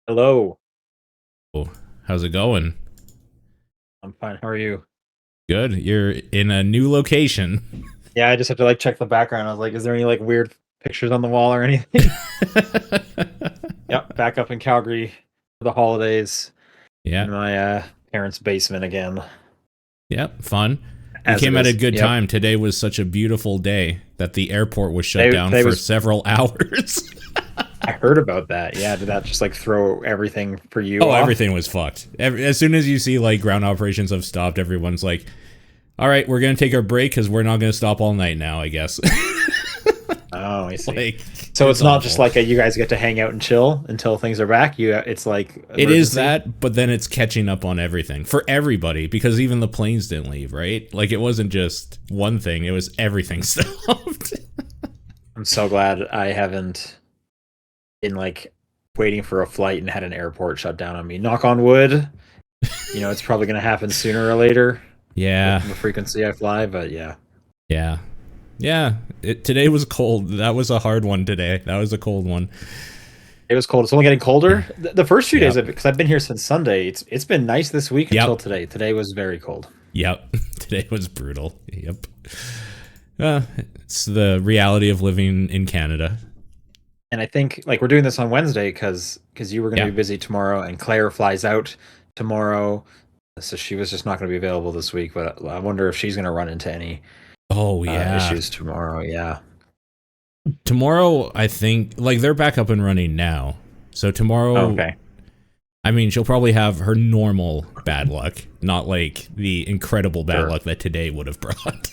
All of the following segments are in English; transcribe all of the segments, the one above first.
Hello. Oh, how's it going? I'm fine. How are you? Good. You're in a new location. Yeah, I just have to check the background. I was like, is there any weird pictures on the wall or anything? Yep, back up in Calgary for the holidays in Yeah. my parents' basement again, Yep. Fun. You as it came at a is. good Yep. time. Today was such a beautiful day that the airport was shut down Today for was. several hours. I heard about that. Yeah, did that just throw everything for you Oh, off? everything was fucked. As soon as you see ground operations have stopped, everyone's like, "All right, we're gonna take our break because we're not gonna stop all night now." I guess. Oh, I see. like, So it's it's not just awful. you guys get to hang out and chill until things are back. It's like It is emergency. that, but then it's catching up on everything for everybody because even the planes didn't leave, right? Like it wasn't just one thing; it was everything stopped. I'm so glad I haven't been waiting for a flight and had an airport shut down on me. Knock on wood. It's probably going to happen sooner or later with Yeah, the frequency I fly, but yeah. yeah, yeah. Today was cold. That was a hard one today. That was a cold one. It was cold. It's only getting colder. The first few days Yep, of it, because I've been here since Sunday, it's been nice this week until yep, today. Today was very cold. yep. Today was brutal. Yep. It's the reality of living in Canada. And I think we're doing this on Wednesday because you were going to Yeah. be busy tomorrow, and Claire flies out tomorrow, so she was just not going to be available this week. But I wonder if she's going to run into any Oh yeah. issues tomorrow. Yeah. Tomorrow, I think they're back up and running now. So Oh, tomorrow, okay. I mean, she'll probably have her normal bad luck, not like the incredible bad Sure. luck that today would have brought.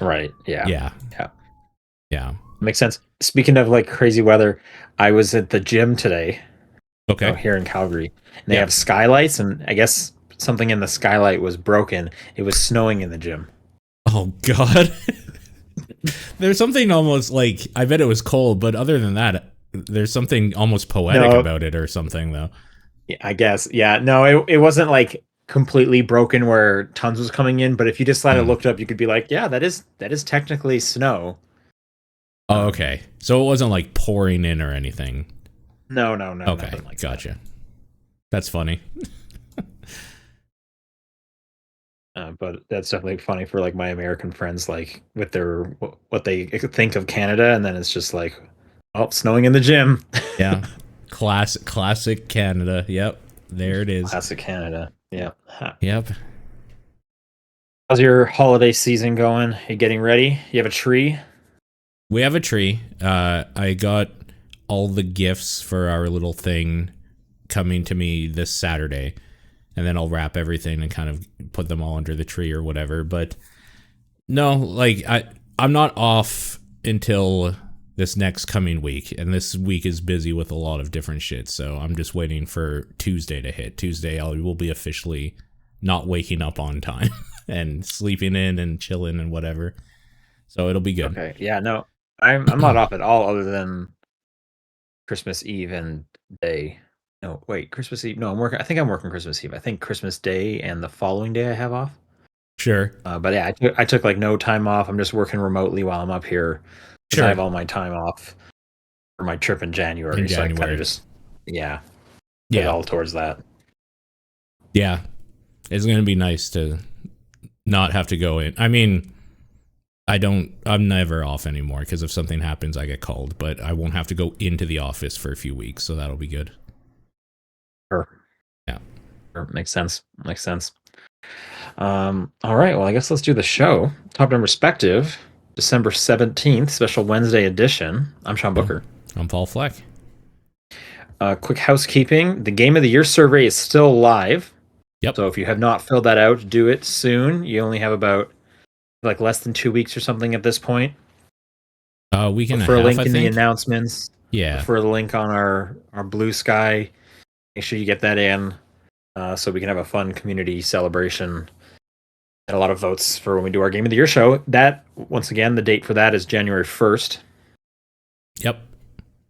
Right. Yeah. Yeah, Yeah. yeah. Makes sense. Speaking of crazy weather, I was at the gym today, Okay. here in Calgary, and they Yeah. have skylights, and I guess something in the skylight was broken. It was snowing in the gym. Oh God. There's something almost I bet it was cold, but other than that, there's something almost poetic No, about it or something though. yeah, I guess. Yeah, no, it wasn't completely broken where tons was coming in, but if you just Hmm. looked up, you could be like, yeah, that is technically snow. Oh, Um, okay. So it wasn't pouring in or anything. no, no, no, Okay, nothing like that. gotcha. That's funny. But that's definitely funny for my American friends, with their what they think of Canada, and then it's just oh, snowing in the gym. Yeah. Classic Canada. Yep. There it is. Classic Canada. Yeah. Huh. Yep. How's your holiday season going? You getting ready? You have a tree? We have a tree. I got all the gifts for our little thing coming to me this Saturday, and then I'll wrap everything and kind of put them all under the tree or whatever. But no, I'm not off until this next coming week, and this week is busy with a lot of different shit. So I'm just waiting for Tuesday to hit. Tuesday, I will be officially not waking up on time and sleeping in and chilling and whatever. So it'll be good. Okay. Yeah, no. I'm not off at all other than Christmas Eve and day. No, wait, Christmas Eve. No, I'm working. I think I'm working Christmas Eve. I think Christmas Day and the following day I have off. Sure. But yeah, I took no time off. I'm just working remotely while I'm up here because I Sure. have all my time off for my trip in In January. So I kind of January. just, yeah, put it Yeah. all towards that. Yeah. It's going to be nice to not have to go in. I mean, I'm never off anymore because if something happens, I get called, but I won't have to go into the office for a few weeks. So that'll be good. Sure. Yeah. Sure. Makes sense. Makes sense. All right. Well, I guess let's do the show. Top and Perspective, December 17th, special Wednesday edition. I'm Sean Cool. Booker. I'm Paul Fleck. Quick housekeeping. The Game of the Year survey is still live. Yep. So if you have not filled that out, do it soon. You only have about less than 2 weeks or something at this point. A week and Look a for a half, link I in the think. announcements. Look Yeah. for the link on our Blue Sky. Make sure you get that in so we can have a fun community celebration and a lot of votes for when we do our Game of the Year show. That, once again, the date for that is January 1st. Yep.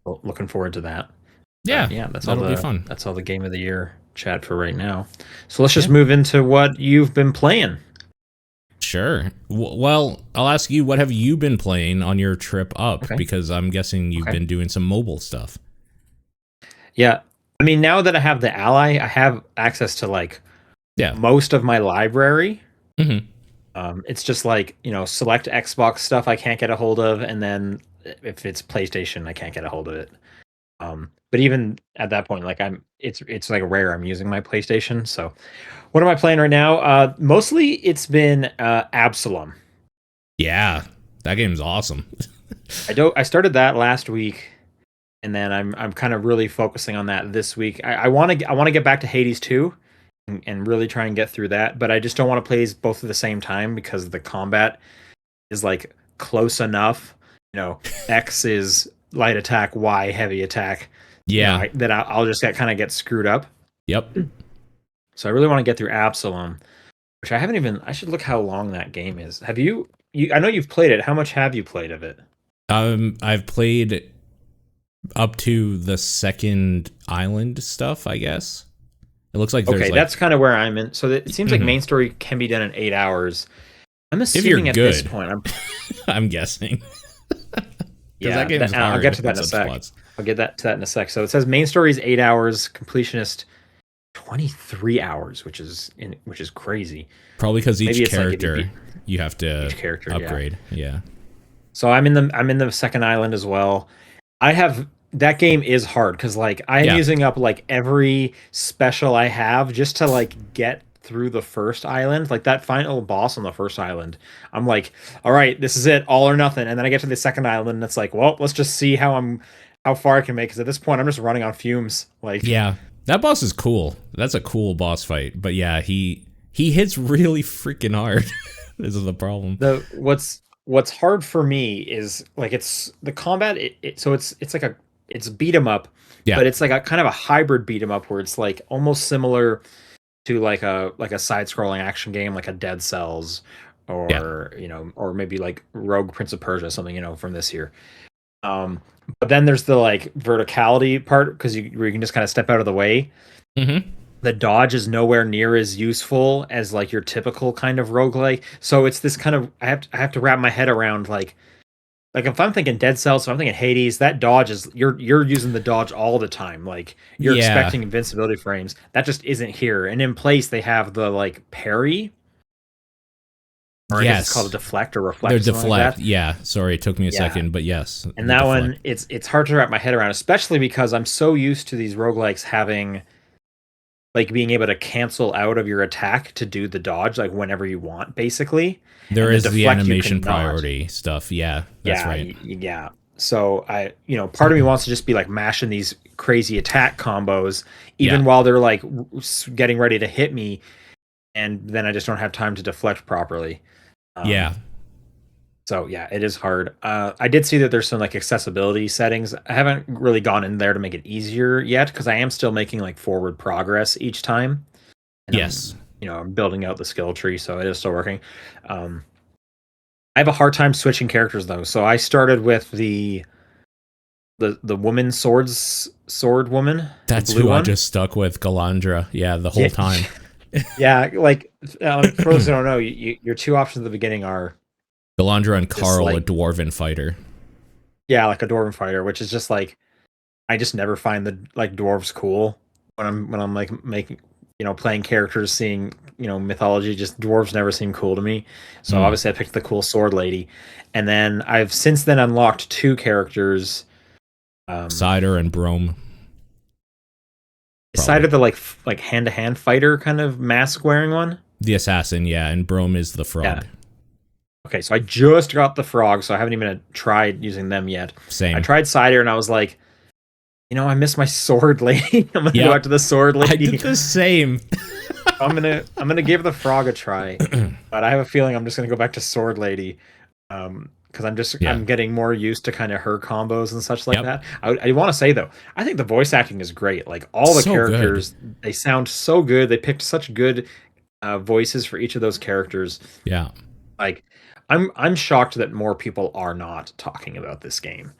Well, looking forward to that. Yeah. Yeah, That'll be fun. that's all the Game of the Year chat for right now. So let's just Yeah. move into what you've been playing. Sure. Well, I'll ask you, what have you been playing on your trip up? Okay. Because I'm guessing you've Okay. been doing some mobile stuff. Yeah, mean, now that I have the ally, I have access to like Yeah. most of my library. Mm-hmm. It's just like, select Xbox stuff I can't get a hold of, and then if it's PlayStation, I can't get a hold of it. But even at that point, like it's like rare I'm using my PlayStation. So what am I playing right now? Mostly it's been Absolum. Yeah, that game's awesome. I started that last week, and then I'm kind of really focusing on that this week. I want to get back to Hades 2 and really try and get through that, but I just don't want to play both at the same time because the combat is like close enough. X is light attack, Y heavy attack. Yeah. I'll just get screwed up. Yep. So I really want to get through Absalom, which I haven't even. I should look how long that game is. Have you? I know you've played it. How much have you played of it? I've played up to the second island stuff, I guess. It looks like there's Okay, like, that's kind of where I'm in. So it seems like main story can be done in 8 hours. I'm assuming at this point, I'm guessing. Yeah, that game is hard. I'll get to that in a sec. I'll get to that in a sec. So it says main story is 8 hours, completionist 23 hours, which is crazy. Probably because each Maybe character you have to upgrade. Yeah. So I'm in the second island as well. That game is hard because like I'm using up like every special I have just to like get through the first island. Like that final boss on the first island, I'm like, all right, this is it, all or nothing. And then I get to the second island and it's like, well, let's just see how far I can make, because at this point I'm just running on fumes. Like, yeah, that boss is cool. That's a cool boss fight. But yeah, he hits really freaking hard. This is the problem. What's hard for me is like it's the combat. So it's like it's beat 'em up, but it's like a kind of a hybrid beat 'em up where it's like almost similar to like a side scrolling action game like a Dead Cells or or maybe like Rogue Prince of Persia, something from this year. But then there's the like verticality part where you can just kind of step out of the way. Mm-hmm. The dodge is nowhere near as useful as like your typical kind of roguelike. So it's this kind of I have to wrap my head around like if I'm thinking Dead Cells, if I'm thinking Hades, that dodge is you're using the dodge all the time. Like you're expecting invincibility frames. That just isn't here. And in place they have the like parry. Or I guess it's called a deflect or reflect. They're deflect. Like yeah. Sorry, it took me a second, but yes. And that one, it's hard to wrap my head around, especially because I'm so used to these roguelikes having like being able to cancel out of your attack to do the dodge like whenever you want, basically. There is the animation priority stuff. Yeah, that's right. Yeah. So part of me wants to just be like mashing these crazy attack combos, even while they're like getting ready to hit me, and then I just don't have time to deflect properly. So yeah, it is hard. I did see that there's some like accessibility settings. I haven't really gone in there to make it easier yet because I am still making like forward progress each time. And I'm building out the skill tree, so it is still working. I have a hard time switching characters though. So I started with the woman sword woman. That's who I just stuck with, Galandra. Yeah, the whole time. Yeah, like for those who don't know, your two options at the beginning are Galandra and Carl, a dwarven fighter. Yeah, like a dwarven fighter, which is just like I just never find the like dwarves cool when I'm like making playing characters, seeing mythology. Just dwarves never seem cool to me. So obviously I picked the cool sword lady, and then I've since then unlocked two characters, Cider and Brome. Cider the like hand to hand fighter kind of mask wearing one. The assassin, yeah, and Brome is the frog. Yeah. Okay, so I just got the frog, so I haven't even tried using them yet. Same. I tried Cider, and I was like, I miss my sword lady. I'm gonna go back to the sword lady. I did the same. I'm gonna give the frog a try, but I have a feeling I'm just gonna go back to sword lady, because I'm getting more used to kind of her combos and such like that. I want to say though, I think the voice acting is great. Like all the characters, they sound so good. They picked such good voices for each of those characters. Yeah, like. I'm shocked that more people are not talking about this game.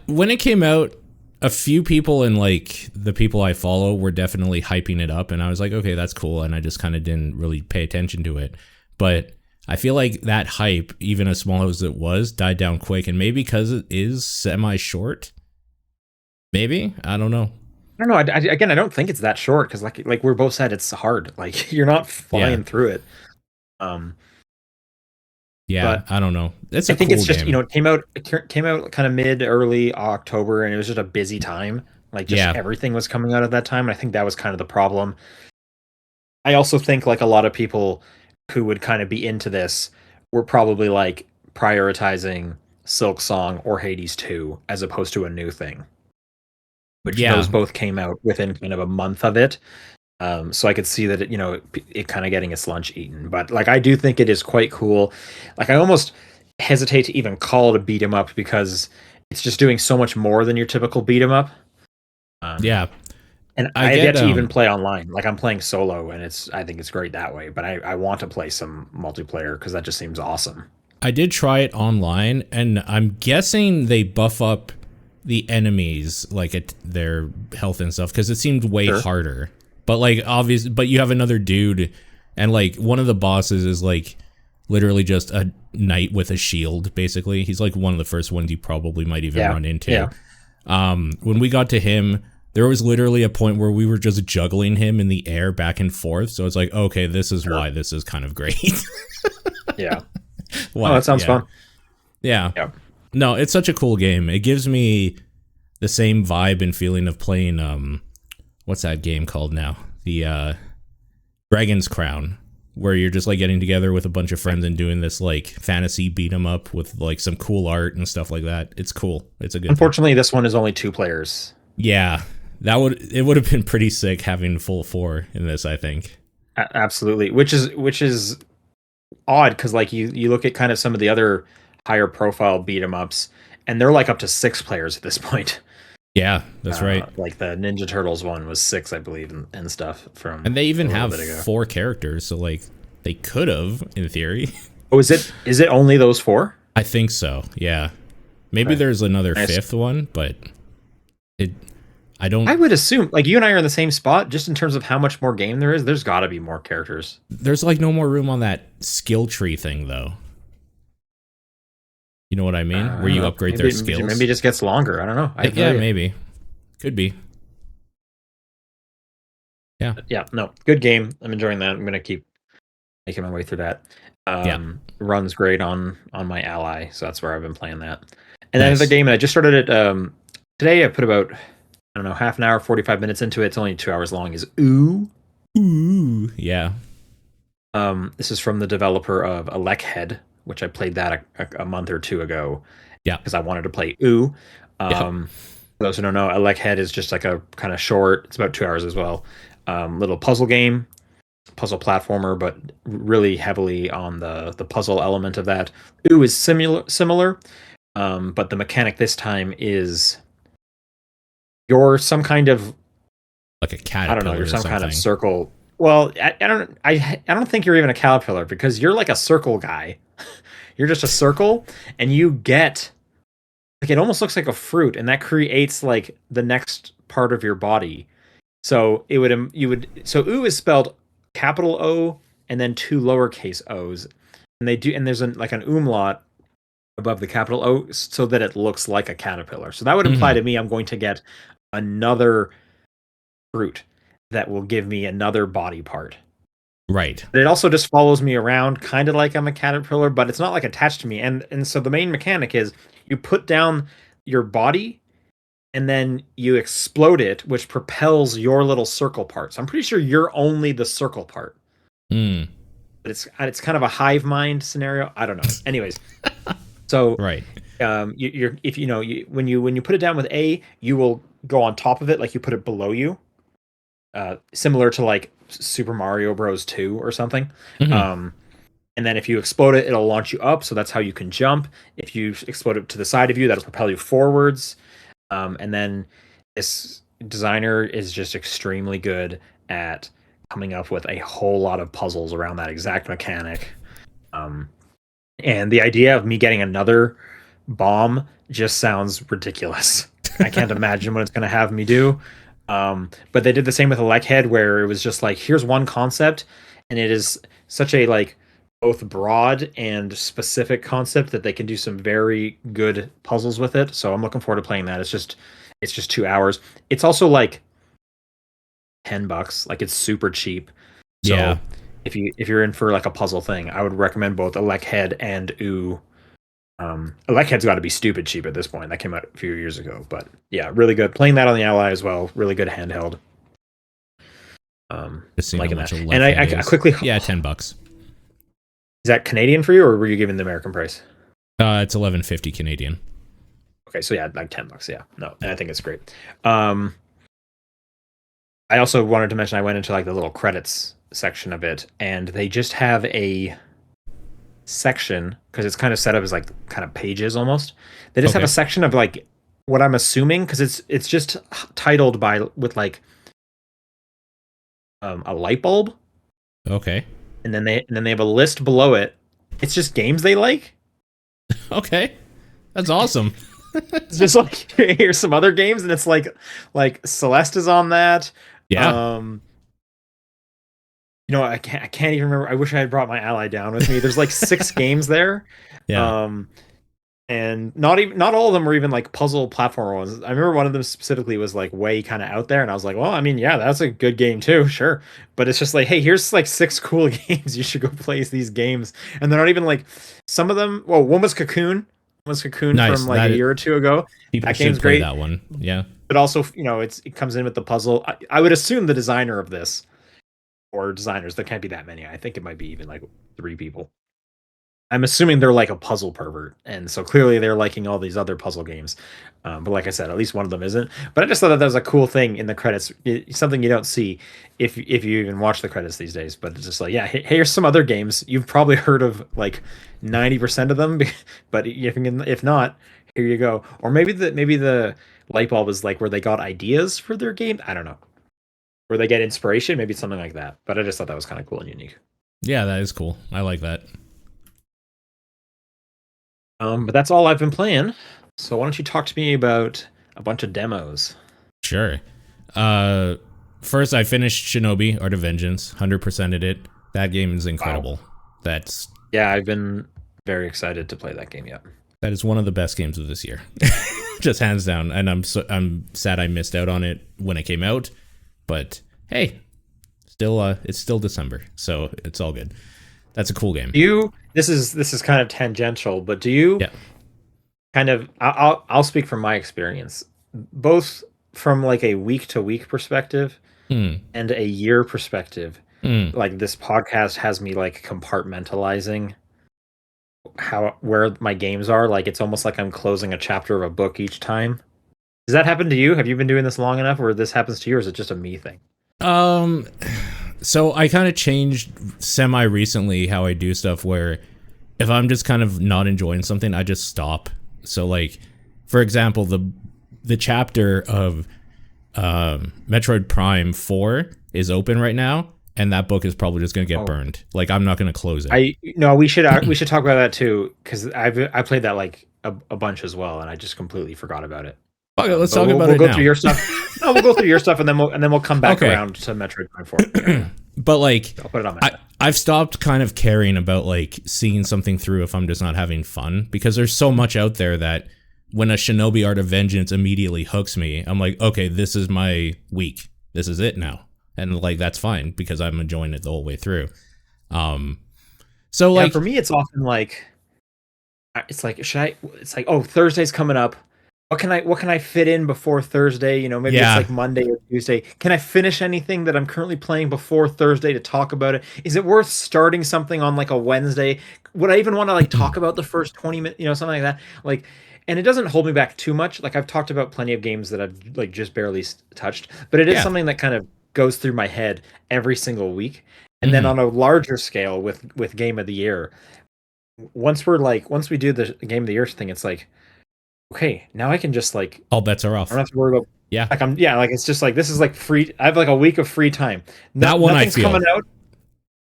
When it came out, a few people and like the people I follow were definitely hyping it up, and I was like, okay, that's cool, and I just kind of didn't really pay attention to it. But I feel like that hype, even as small as it was, died down quick, and maybe because it is semi-short. Maybe, I don't know. don't know. Again, I don't think it's that short because, like we're both said, it's hard. Like you're not Yeah. flying through it. Um, Yeah, but I don't know. It's I a think cool it's just game. it came out kind of mid early October, and it was just a busy time. Like just Yeah. everything was coming out at that time, and I think that was kind of the problem. I also think like a lot of people who would kind of be into this were probably like prioritizing Silk Song or Hades 2 as opposed to a new thing, which those Yeah. both came out within kind of a month of it. So I could see that it kind of getting its lunch eaten. But like I do think it is quite cool. Like I almost hesitate to even call it a beat 'em up because it's just doing so much more than your typical beat 'em up. Um, Yeah. and I I have get yet to even play online. Like I'm playing solo, and I think it's great that way. But I want to play some multiplayer because that just seems awesome. I did try it online, and I'm guessing they buff up the enemies like at their health and stuff because it seemed way Sure. harder. But like obvious, but you have another dude, and like one of the bosses is like literally just a knight with a shield. Basically, he's like one of the first ones you probably might even Yeah. run into. Yeah. When we got to him, there was literally a point where we were just juggling him in the air back and forth. So it's like, okay, this is Sure. why this is kind of great. Yeah. Why, Oh, that sounds yeah. fun. Yeah. Yeah. No, it's such a cool game. It gives me the same vibe and feeling of playing what's that game called now? The Dragon's Crown, where you're just like getting together with a bunch of friends and doing this like fantasy beat 'em up with like some cool art and stuff like that. It's cool. It's a good thing. Unfortunately, this one is only 2 players. Yeah. It would have been pretty sick having full 4 in this, I think. Absolutely, which is odd because like you look at kind of some of the other higher profile beat 'em ups, and they're like up to 6 players at this point. Yeah, that's right. Like the Ninja Turtles one was 6, I believe, and stuff from. And they even a little have bit ago. 4 characters, so like they could have in theory. Oh, is it only those 4? I think so. Yeah. Maybe Okay. there's another Nice. 5th one, but I don't. I would assume like you and I are in the same spot, just in terms of how much more game there is. There's got to be more characters. There's like no more room on that skill tree thing, though. You know what I mean? I Where don't you know. upgrade Maybe, their skills. Maybe it just gets longer. I don't know. Yeah, maybe. Could be. Yeah. Yeah, no, good game. I'm enjoying that. I'm gonna keep making my way through that. Runs great on my Ally, so that's where I've been playing that. And then Nice. another game, and I just started it today. I put about, I don't know, half an hour, 45 minutes into it. It's only 2 hours long. Is Öoo. Ooh. Yeah. This is from the developer of Head, which I played that a month or two ago. Yeah. Because I wanted to play Öoo. Yeah. For those who don't know, Head is just like a kind of short. It's about 2 hours as well. Little puzzle game, puzzle platformer, but really heavily on the puzzle element of that. Öoo is similar, but the mechanic this time is you're some kind of, Like a caterpillar. I don't know, you're or some something. kind of circle. Well, I don't think you're even a caterpillar because you're like a circle guy. You're just a circle, and you get like it almost looks like a fruit, and that creates like the next part of your body. So so Öoo is spelled capital O and then 2 lowercase O's, and there's like an umlaut above the capital O so that it looks like a caterpillar. So that would imply to me I'm going to get another fruit that will give me another body part. Right. But it also just follows me around, kind of like I'm a caterpillar, but it's not like attached to me. And so the main mechanic is you put down your body and then you explode it, which propels your little circle part. So I'm pretty sure you're only the circle part. Mm. But it's kind of a hive mind scenario. I don't know. Anyways, so Right. you're if when you put it down with A, you will go on top of it like you put it below you. Similar to like Super Mario Bros. 2 or something. Mhm. And then if you explode it, it'll launch you up. So that's how you can jump. If you explode it to the side of you, that'll propel you forwards. And then this designer is just extremely good at coming up with a whole lot of puzzles around that exact mechanic. And the idea of me getting another bomb just sounds ridiculous. I can't imagine what it's going to have me do. But they did the same with Head, where it was just like, here's one concept, and it is such a like both broad and specific concept that they can do some very good puzzles with it. So I'm looking forward to playing that. It's just 2 hours. It's also like $10. Like it's super cheap. Yeah. So if you're in for like a puzzle thing, I would recommend both Electhead and Öoo. Electhead's got to be stupid cheap at this point. That came out a few years ago, but yeah, really good. Playing that on the Ally as well. Really good handheld. Just seeing Liking how much that. a And I is. quickly, Yeah, $10. is that Canadian for you, or were you giving the American price? It's 11.50 Canadian. Okay, so yeah, like $10. Yeah, no, and I think it's great. I also wanted to mention I went into like the little credits section of it, and they just have a section because it's kind of set up as like kind of pages almost. They just have a section of like what I'm assuming because it's just titled by with like a light bulb. Okay. And then they have a list below it. It's just games they like. Okay. That's awesome. It's just like here's some other games, and it's like Celeste is on that. Yeah. I can't even remember. I wish I had brought my ally down with me. There's like 6 games there. Yeah. And not all of them were even like puzzle platformer ones. I remember one of them specifically was like way kind of out there, and I was like, well, I mean, yeah, that's a good game too, sure. But it's just like, hey, here's like 6 cool games. You should go play these games. And they're not even like some of them. Well, one was Cocoon. Nice. From like a year or two ago. People That should game's play great. that one. Yeah. But also, it comes in with the puzzle. I would assume the designer of this, or designers, there can't be that many. I think it might be even like 3 people. I'm assuming they're like a puzzle pervert, and so clearly they're liking all these other puzzle games. But like I said, at least one of them isn't. But I just thought that was a cool thing in the credits, something you don't see if you even watch the credits these days. But it's just like, yeah, here's some other games you've probably heard of, like 90% of them, but if not, here you go. Or maybe the light bulb is like where they got ideas for their game. I don't know, where they get inspiration, maybe something like that. But I just thought that was kind of cool and unique. Yeah, that is cool. I like that. But that's all I've been playing. So why don't you talk to me about a bunch of demos? Sure. First, I finished Shinobi, Art of Vengeance, 100%ed it. That game is incredible. Wow. I've been very excited to play that game. Yeah, that is one of the best games of this year, just hands down. And I'm sad I missed out on it when it came out, but hey, it's still December, so it's all good. That's a cool game. This is kind of tangential, but do you kind of? I'll speak from my experience, both from like a week to week perspective and a year perspective. Like this podcast has me like compartmentalizing where my games are. Like it's almost like I'm closing a chapter of a book each time. Does that happen to you? Have you been doing this long enough where this happens to you, or is it just a me thing? So I kind of changed semi recently how I do stuff, where if I'm just kind of not enjoying something, I just stop. So like, for example, the chapter of Metroid Prime 4 is open right now, and that book is probably just going to get burned. Like I'm not going to close it. We should talk about that too, because I played that like a bunch as well, and I just completely forgot about it. Okay, let's talk about it now. We'll go through your stuff. No, we'll go through your stuff, and then we'll come back around to Metroid Prime 4. But like, I'll put it on my I've stopped kind of caring about like seeing something through if I'm just not having fun, because there's so much out there that when a Shinobi Art of Vengeance immediately hooks me, I'm like, okay, this is my week. This is it now. And like, that's fine because I'm enjoying it the whole way through. So like for me, it's often like, oh, Thursday's coming up. What can I fit in before Thursday? Maybe it's like Monday or Tuesday. Can I finish anything that I'm currently playing before Thursday to talk about it? Is it worth starting something on like a Wednesday? Would I even want to like talk about the first 20 minutes, something like that? Like, and it doesn't hold me back too much. Like I've talked about plenty of games that I've like just barely touched, but it is something that kind of goes through my head every single week. And then on a larger scale with Game of the Year, once we do the Game of the Year thing, it's like, okay, now I can just like all bets are off. I don't have to worry about it's just like this is like free. I have like a week of free time. Nothing's coming out.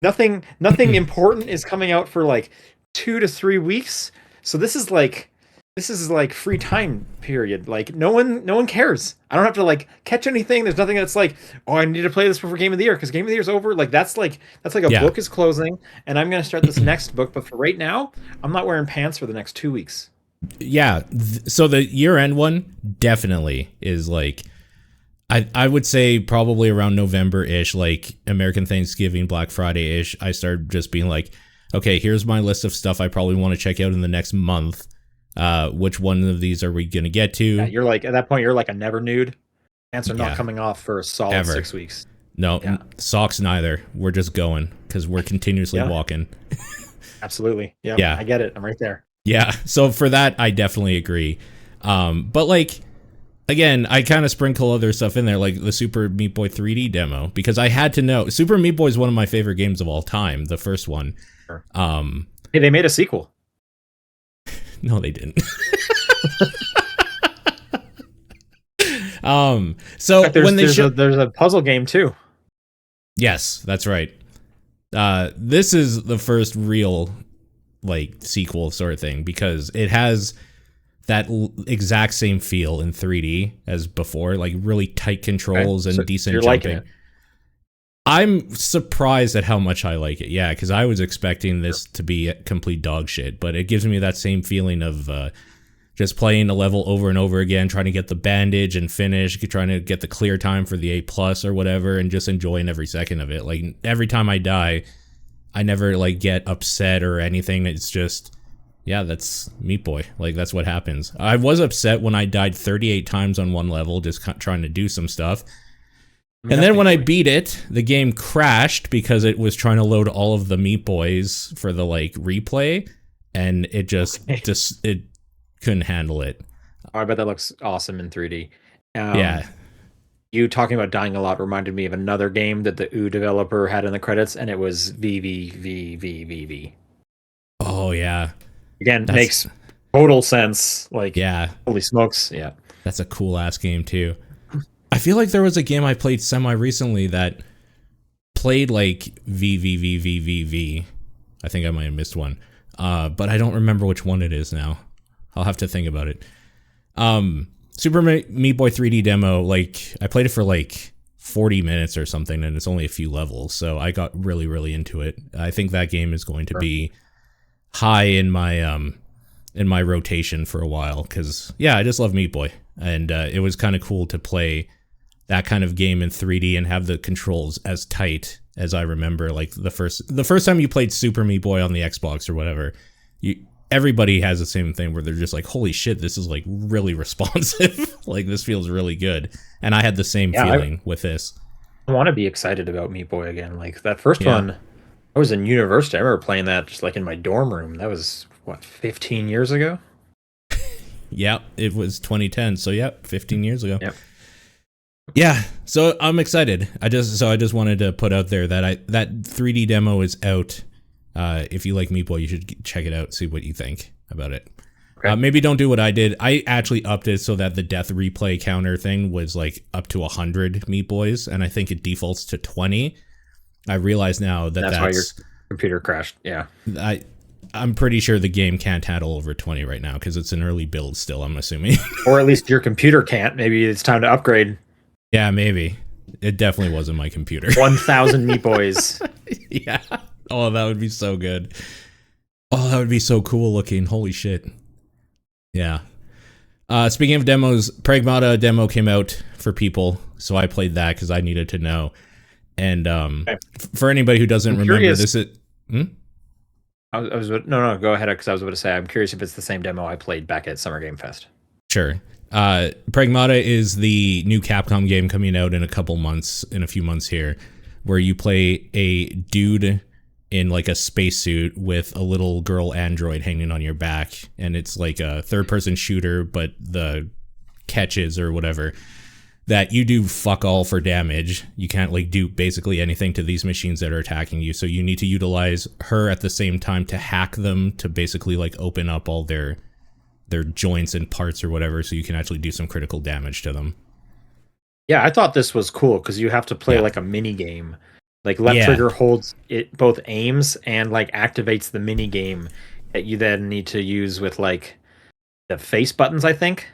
Nothing important is coming out for like 2 to 3 weeks. So this is like free time period. Like no one cares. I don't have to like catch anything. There's nothing that's like, oh, I need to play this before Game of the Year because Game of the Year's over. Like that's like a book is closing and I'm gonna start this next book. But for right now, I'm not wearing pants for the next 2 weeks. Yeah, so the year-end one definitely is like I would say probably around November-ish, like American Thanksgiving, Black Friday-ish, I started just being like, okay, here's my list of stuff I probably want to check out in the next month. Which one of these are we going to get Yeah, to? you're like, at that point, you're like a never nude. Pants are not Yeah, coming off for a solid ever. 6 weeks. No, Yeah. socks neither. We're just going because we're continuously Yeah. walking. Absolutely. Yeah. Yeah. I get it. I'm right there. Yeah. So for that, I definitely agree. But like, again, I kind of sprinkle other stuff in there, like the Super Meat Boy 3D demo, because I had to know. Super Meat Boy is one of my favorite games of all time, the first one. Sure. Hey, they made a sequel. No, they didn't. So In fact, when they there's a puzzle game too. yes, that's right. This is the first real like sequel sort of thing because it has that exact same feel in 3D as before, like really tight controls and decent you're jumping. liking it. I'm surprised at how much I like it. Yeah, because I was expecting this to be complete dog shit, but it gives me that same feeling of just playing a level over and over again, trying to get the bandage and finish, trying to get the clear time for the A plus or whatever, and just enjoying every second of it. Like every time I die, I never like get upset or anything. It's just, yeah, that's Meat Boy. Like that's what happens. I was upset when I died 38 times on one level, just trying to do some stuff. And then when I beat it, the game crashed because it was trying to load all of the Meat Boys for the like replay, and it just it couldn't handle it. Oh, I bet that looks awesome in 3D. Yeah. You talking about dying a lot reminded me of another game that the Öoo developer had in the credits, and it was VVVVVV. Oh yeah. Again, makes total sense. Like, yeah, holy smokes, yeah. That's a cool ass game too. I feel like there was a game I played semi recently that played like VVVVVV. I think I might have missed one, but I don't remember which one it is now. I'll have to think about it. Super Meat Boy 3D demo, like I played it for like 40 minutes or something, and it's only a few levels, so I got really, really into it. I think that game is going to be high in my rotation for a while because yeah, I just love Meat Boy, and it was kind of cool to play that kind of game in 3D and have the controls as tight as I remember. Like the first time you played Super Meat Boy on the Xbox or whatever, everybody has the same thing where they're just like, holy shit, this is like really responsive. Like this feels really good. And I had the same feeling with this. I want to be excited about Meat Boy again. Like that first one, I was in university. I remember playing that just like in my dorm room. That was what, 15 years ago? Yeah, it was 2010. So yeah, 15 years ago. Yep. Yeah, so I'm excited. I just wanted to put out there that that 3D demo is out. If you like Meat Boy, you should check it out. See what you think about it. Okay. Maybe don't do what I did. I actually upped it so that the death replay counter thing was like up to 100 Meat Boys, and I think it defaults to 20. I realize now that's why your computer crashed. Yeah, I'm pretty sure the game can't handle over 20 right now because it's an early build still. I'm assuming, or at least your computer can't. Maybe it's time to upgrade. Yeah, maybe. It definitely wasn't my computer. 1,000 Meat Boys. Yeah. Oh, that would be so good. Oh, that would be so cool looking. Holy shit. Yeah. Speaking of demos, Pragmata demo came out for people, so I played that because I needed to know. And for anybody who doesn't remember, curious. this is... I was no, go ahead, because I was about to say, I'm curious if it's the same demo I played back at Summer Game Fest. Sure. Pragmata is the new Capcom game coming out in a few months here, where you play a dude in like a spacesuit with a little girl android hanging on your back, and it's like a third-person shooter, but the catches or whatever that you do fuck all for damage. You can't like do basically anything to these machines that are attacking you, so you need to utilize her at the same time to hack them to basically like open up all their joints and parts or whatever, so you can actually do some critical damage to them. Yeah, I thought this was cool because you have to play like a mini game. Like left trigger holds it, both aims and like activates the mini game that you then need to use with like the face buttons, I think.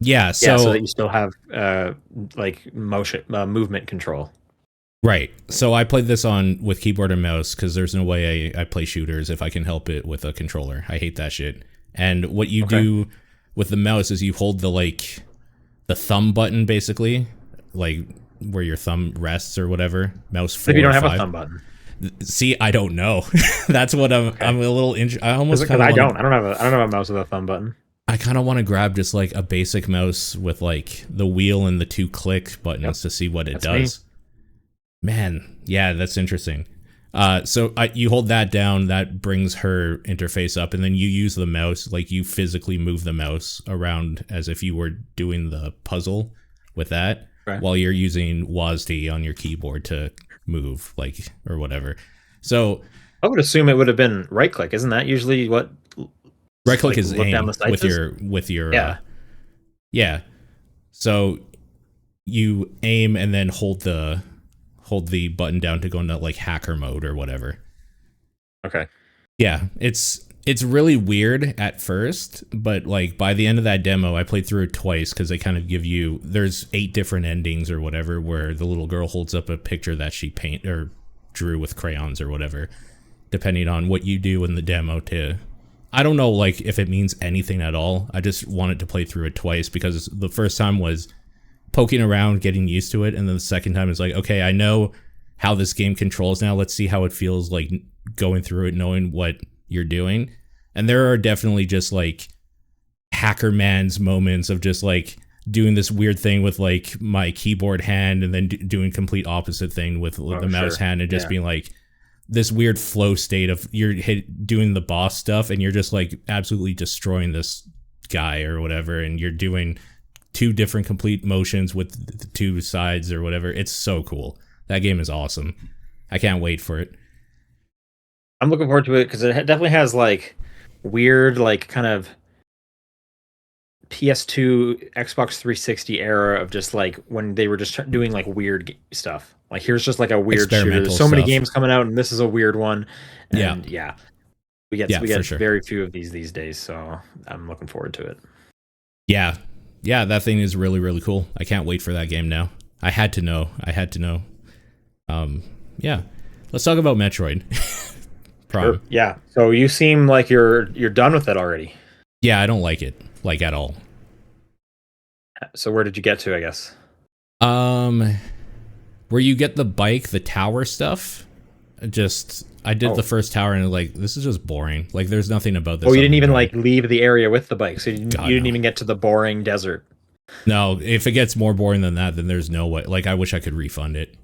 Yeah, so that you still have like movement control. Right. So I played this with keyboard and mouse because there's no way I play shooters if I can help it with a controller. I hate that shit. And what you do with the mouse is you hold the like the thumb button, basically, like where your thumb rests or whatever. Mouse 4 If you or don't have 5. a thumb button. See, I don't know. That's what Okay. I'm a little. I almost Because kind of. I don't have a mouse with a thumb button. I kind of want to grab just like a basic mouse with like the wheel and the 2 click buttons to see what it does. Man, yeah, that's interesting. So you hold that down, that brings her interface up, and then you use the mouse, like you physically move the mouse around as if you were doing the puzzle with that, while you're using WASD on your keyboard to move, like, or whatever. So I would assume it would have been right click. Isn't that usually what? Right click like, is look aim down the sights with your yeah. Yeah. So you aim and then hold the button down to go into like hacker mode or whatever. Okay. Yeah, it's really weird at first, but like by the end of that demo, I played through it twice because they kind of give you, there's 8 different endings or whatever where the little girl holds up a picture that she drew with crayons or whatever, depending on what you do in the demo to, I don't know like if it means anything at all. I just wanted to play through it twice because the first time was poking around, getting used to it, and then the second time is like, okay, I know how this game controls now. Let's see how it feels like going through it, knowing what you're doing. And there are definitely just like hacker man's moments of just like doing this weird thing with like my keyboard hand and then doing complete opposite thing with the mouse hand and just being like this weird flow state of you're doing the boss stuff and you're just like absolutely destroying this guy or whatever, and you're doing 2 different complete motions with the 2 sides or whatever. It's so cool. That game is awesome. I can't wait for it. I'm looking forward to it because it definitely has like weird, like kind of PS2, Xbox 360 era of just like when they were just doing like weird stuff. Like here's just like a weird shooter. There's so many games coming out, and this is a weird one. And we get sure. very few of these days, so I'm looking forward to it. Yeah, that thing is really, really cool. I can't wait for that game now. I had to know. Yeah, let's talk about Metroid Prime. Sure. Yeah. So you seem like you're done with it already. Yeah, I don't like it like at all. So where did you get to, I guess? Where you get the bike, the tower stuff. I did the first tower and like this is just boring. Like there's nothing about this. Oh, you didn't even like leave the area with the bike, so you didn't even get to the boring desert. No, if it gets more boring than that, then there's no way. Like I wish I could refund it.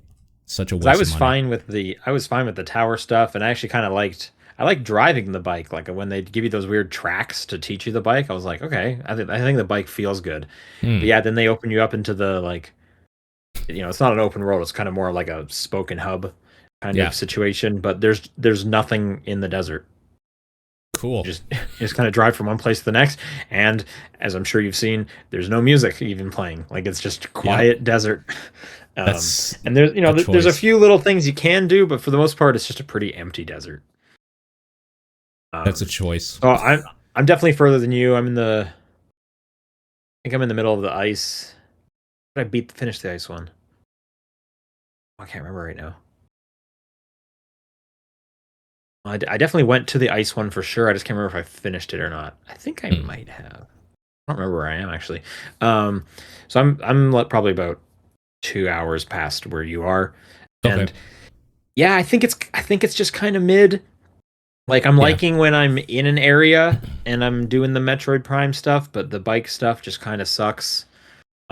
Such a waste. I was fine with the tower stuff, and I actually kind of I like driving the bike. Like when they give you those weird tracks to teach you the bike, I was like, okay, I think the bike feels good. But yeah, then they open you up into the like, it's not an open world. It's kind of more like a spoken hub kind of situation. But there's nothing in the desert. Cool. You just kind of drive from one place to the next, and as I'm sure you've seen, there's no music even playing. Like it's just quiet desert. And there's a few little things you can do, but for the most part, it's just a pretty empty desert. That's a choice. So I'm definitely further than you. I think I'm in the middle of the ice. Did I finish the ice one? I can't remember right now. I definitely went to the ice one for sure. I just can't remember if I finished it or not. I think I might have. I don't remember where I am actually. So I'm probably about 2 hours past where you are, and I think it's just kind of mid. Like I'm liking when I'm in an area and I'm doing the Metroid Prime stuff, but the bike stuff just kind of sucks.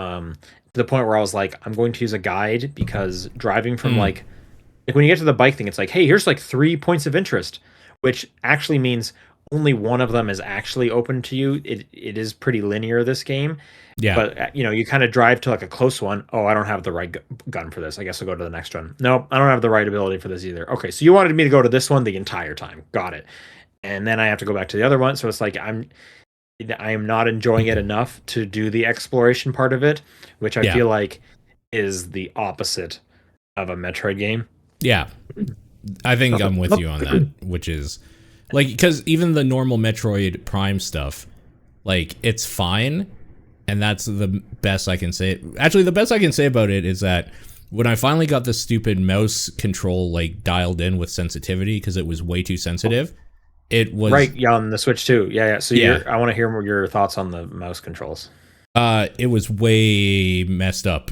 To the point where I was like, I'm going to use a guide because driving from like when you get to the bike thing, it's like, hey, here's like 3 points of interest, which actually means only one of them is actually open to you. It is pretty linear, this game. Yeah. But you kind of drive to like a close one. Oh, I don't have the right gun for this. I guess I'll go to the next one. No, I don't have the right ability for this either. Okay, so you wanted me to go to this one the entire time. Got it. And then I have to go back to the other one. So it's like I am not enjoying it enough to do the exploration part of it, which I feel like is the opposite of a Metroid game. Yeah. I think I'm with you on that, which is like, because even the normal Metroid Prime stuff, like it's fine. And that's the best I can say. Actually, the best I can say about it is that when I finally got the stupid mouse control like dialed in with sensitivity, because it was way too sensitive, it was right. Yeah, on the Switch too. Yeah. So I want to hear more your thoughts on the mouse controls. It was way messed up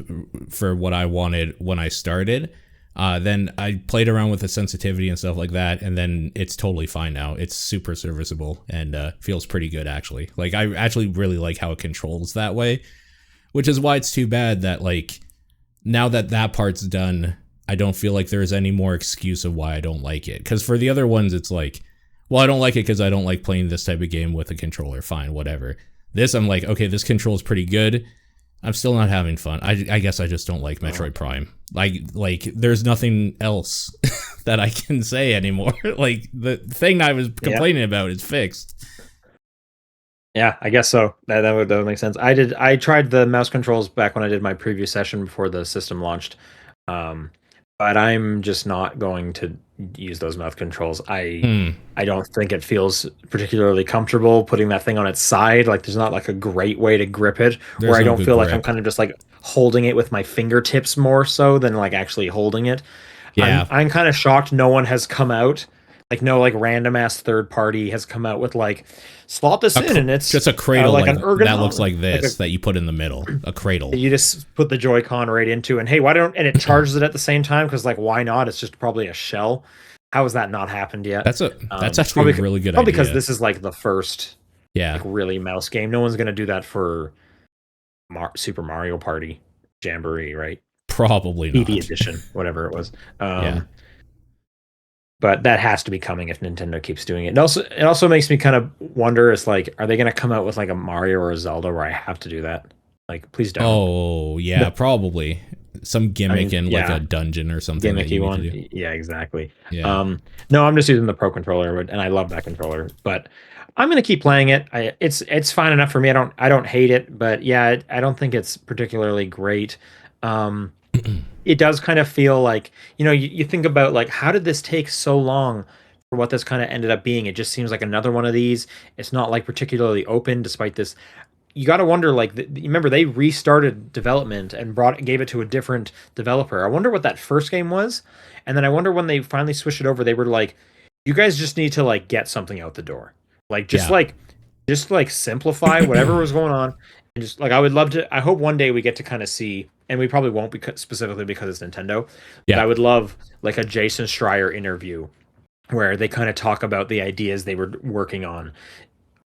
for what I wanted when I started. Then I played around with the sensitivity and stuff like that, and then it's totally fine now. It's super serviceable and feels pretty good, actually. Like, I actually really like how it controls that way, which is why it's too bad that, like, now that that part's done, I don't feel like there's any more excuse of why I don't like it. Because for the other ones, it's like, well, I don't like it because I don't like playing this type of game with a controller. Fine, whatever. This, I'm like, okay, this control's pretty good. I'm still not having fun. I guess I just don't like Metroid Prime. Like there's nothing else that I can say anymore. Like, the thing I was complaining about is fixed. Yeah, I guess so. That would make sense. I tried the mouse controls back when I did my preview session before the system launched. But I'm just not going to use those mouse controls. I don't think it feels particularly comfortable putting that thing on its side. Like, there's not like a great way to grip it, where I don't feel like I'm kind of just like holding it with my fingertips more so than like actually holding it. Yeah. I'm kind of shocked no one has come out, like no like random ass third party has come out with like, slot this in and it's just a cradle like an an ergonomic that looks like this, like that you put in the middle. A cradle. you just put the Joy-Con right into, and hey, why don't, and it charges it at the same time, because like, why not? It's just probably a shell. How has that not happened yet? That's actually a really good idea. Probably because this is like the first like, really mouse game. No one's gonna do that for Super Mario Party Jamboree, right? Probably not. EV edition, whatever it was. But that has to be coming if Nintendo keeps doing it. And it also makes me kind of wonder, it's like, are they going to come out with like a Mario or a Zelda where I have to do that? Like, please don't. Oh, yeah, probably. Some gimmick in like a dungeon or something. Gimmicky one. Yeah, exactly. Yeah. No, I'm just using the Pro controller, and I love that controller. But I'm going to keep playing it. It's fine enough for me. I don't hate it, but yeah, I don't think it's particularly great. It does kind of feel like, you think about like, how did this take so long for what this kind of ended up being? It just seems like another one of these. It's not like particularly open despite this. You got to wonder, like, remember they restarted development and gave it to a different developer. I wonder what that first game was. And then I wonder when they finally switched it over, they were like, you guys just need to like get something out the door. Like, just like simplify whatever was going on. And just like, I hope one day we get to kind of see, and we probably won't, specifically because it's Nintendo. But I would love like a Jason Schreier interview where they kind of talk about the ideas they were working on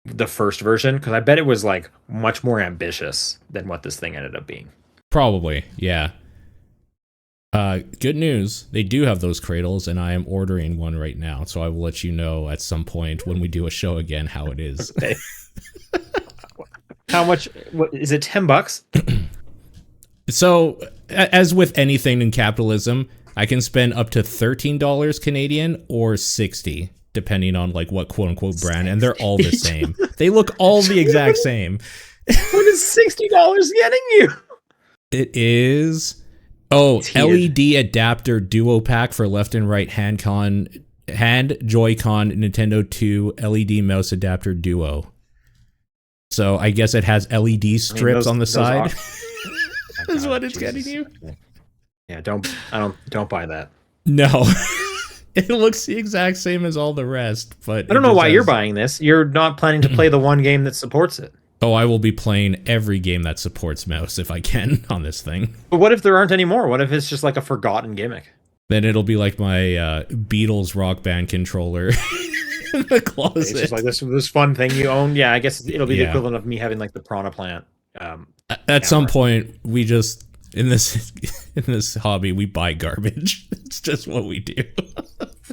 the first version, because I bet it was like much more ambitious than what this thing ended up being. Probably, yeah. Good news, they do have those cradles, and I am ordering one right now, so I will let you know at some point when we do a show again how it is. Okay. How much? What is it? $10? So, as with anything in capitalism, I can spend up to $13 Canadian or 60, depending on like what quote unquote brand, and they're all the same. They look all the exact same. What is $60 getting you? It is LED adapter duo pack for left and right hand Joy-Con Nintendo 2 LED mouse adapter duo. So I guess it has LED strips on the side. Is what it's getting you. Yeah, don't buy that. No. It looks the exact same as all the rest, but I don't know why you're buying this. You're not planning to play the one game that supports it. Oh, I will be playing every game that supports mouse if I can on this thing. But what if there aren't any more? What if it's just like a forgotten gimmick? Then it'll be like my Beatles Rock Band controller in the closet. It's just like this fun thing you own. Yeah, I guess it'll be the equivalent of me having like the Piranha Plant. At some point, we just in this hobby we buy garbage. It's just what we do.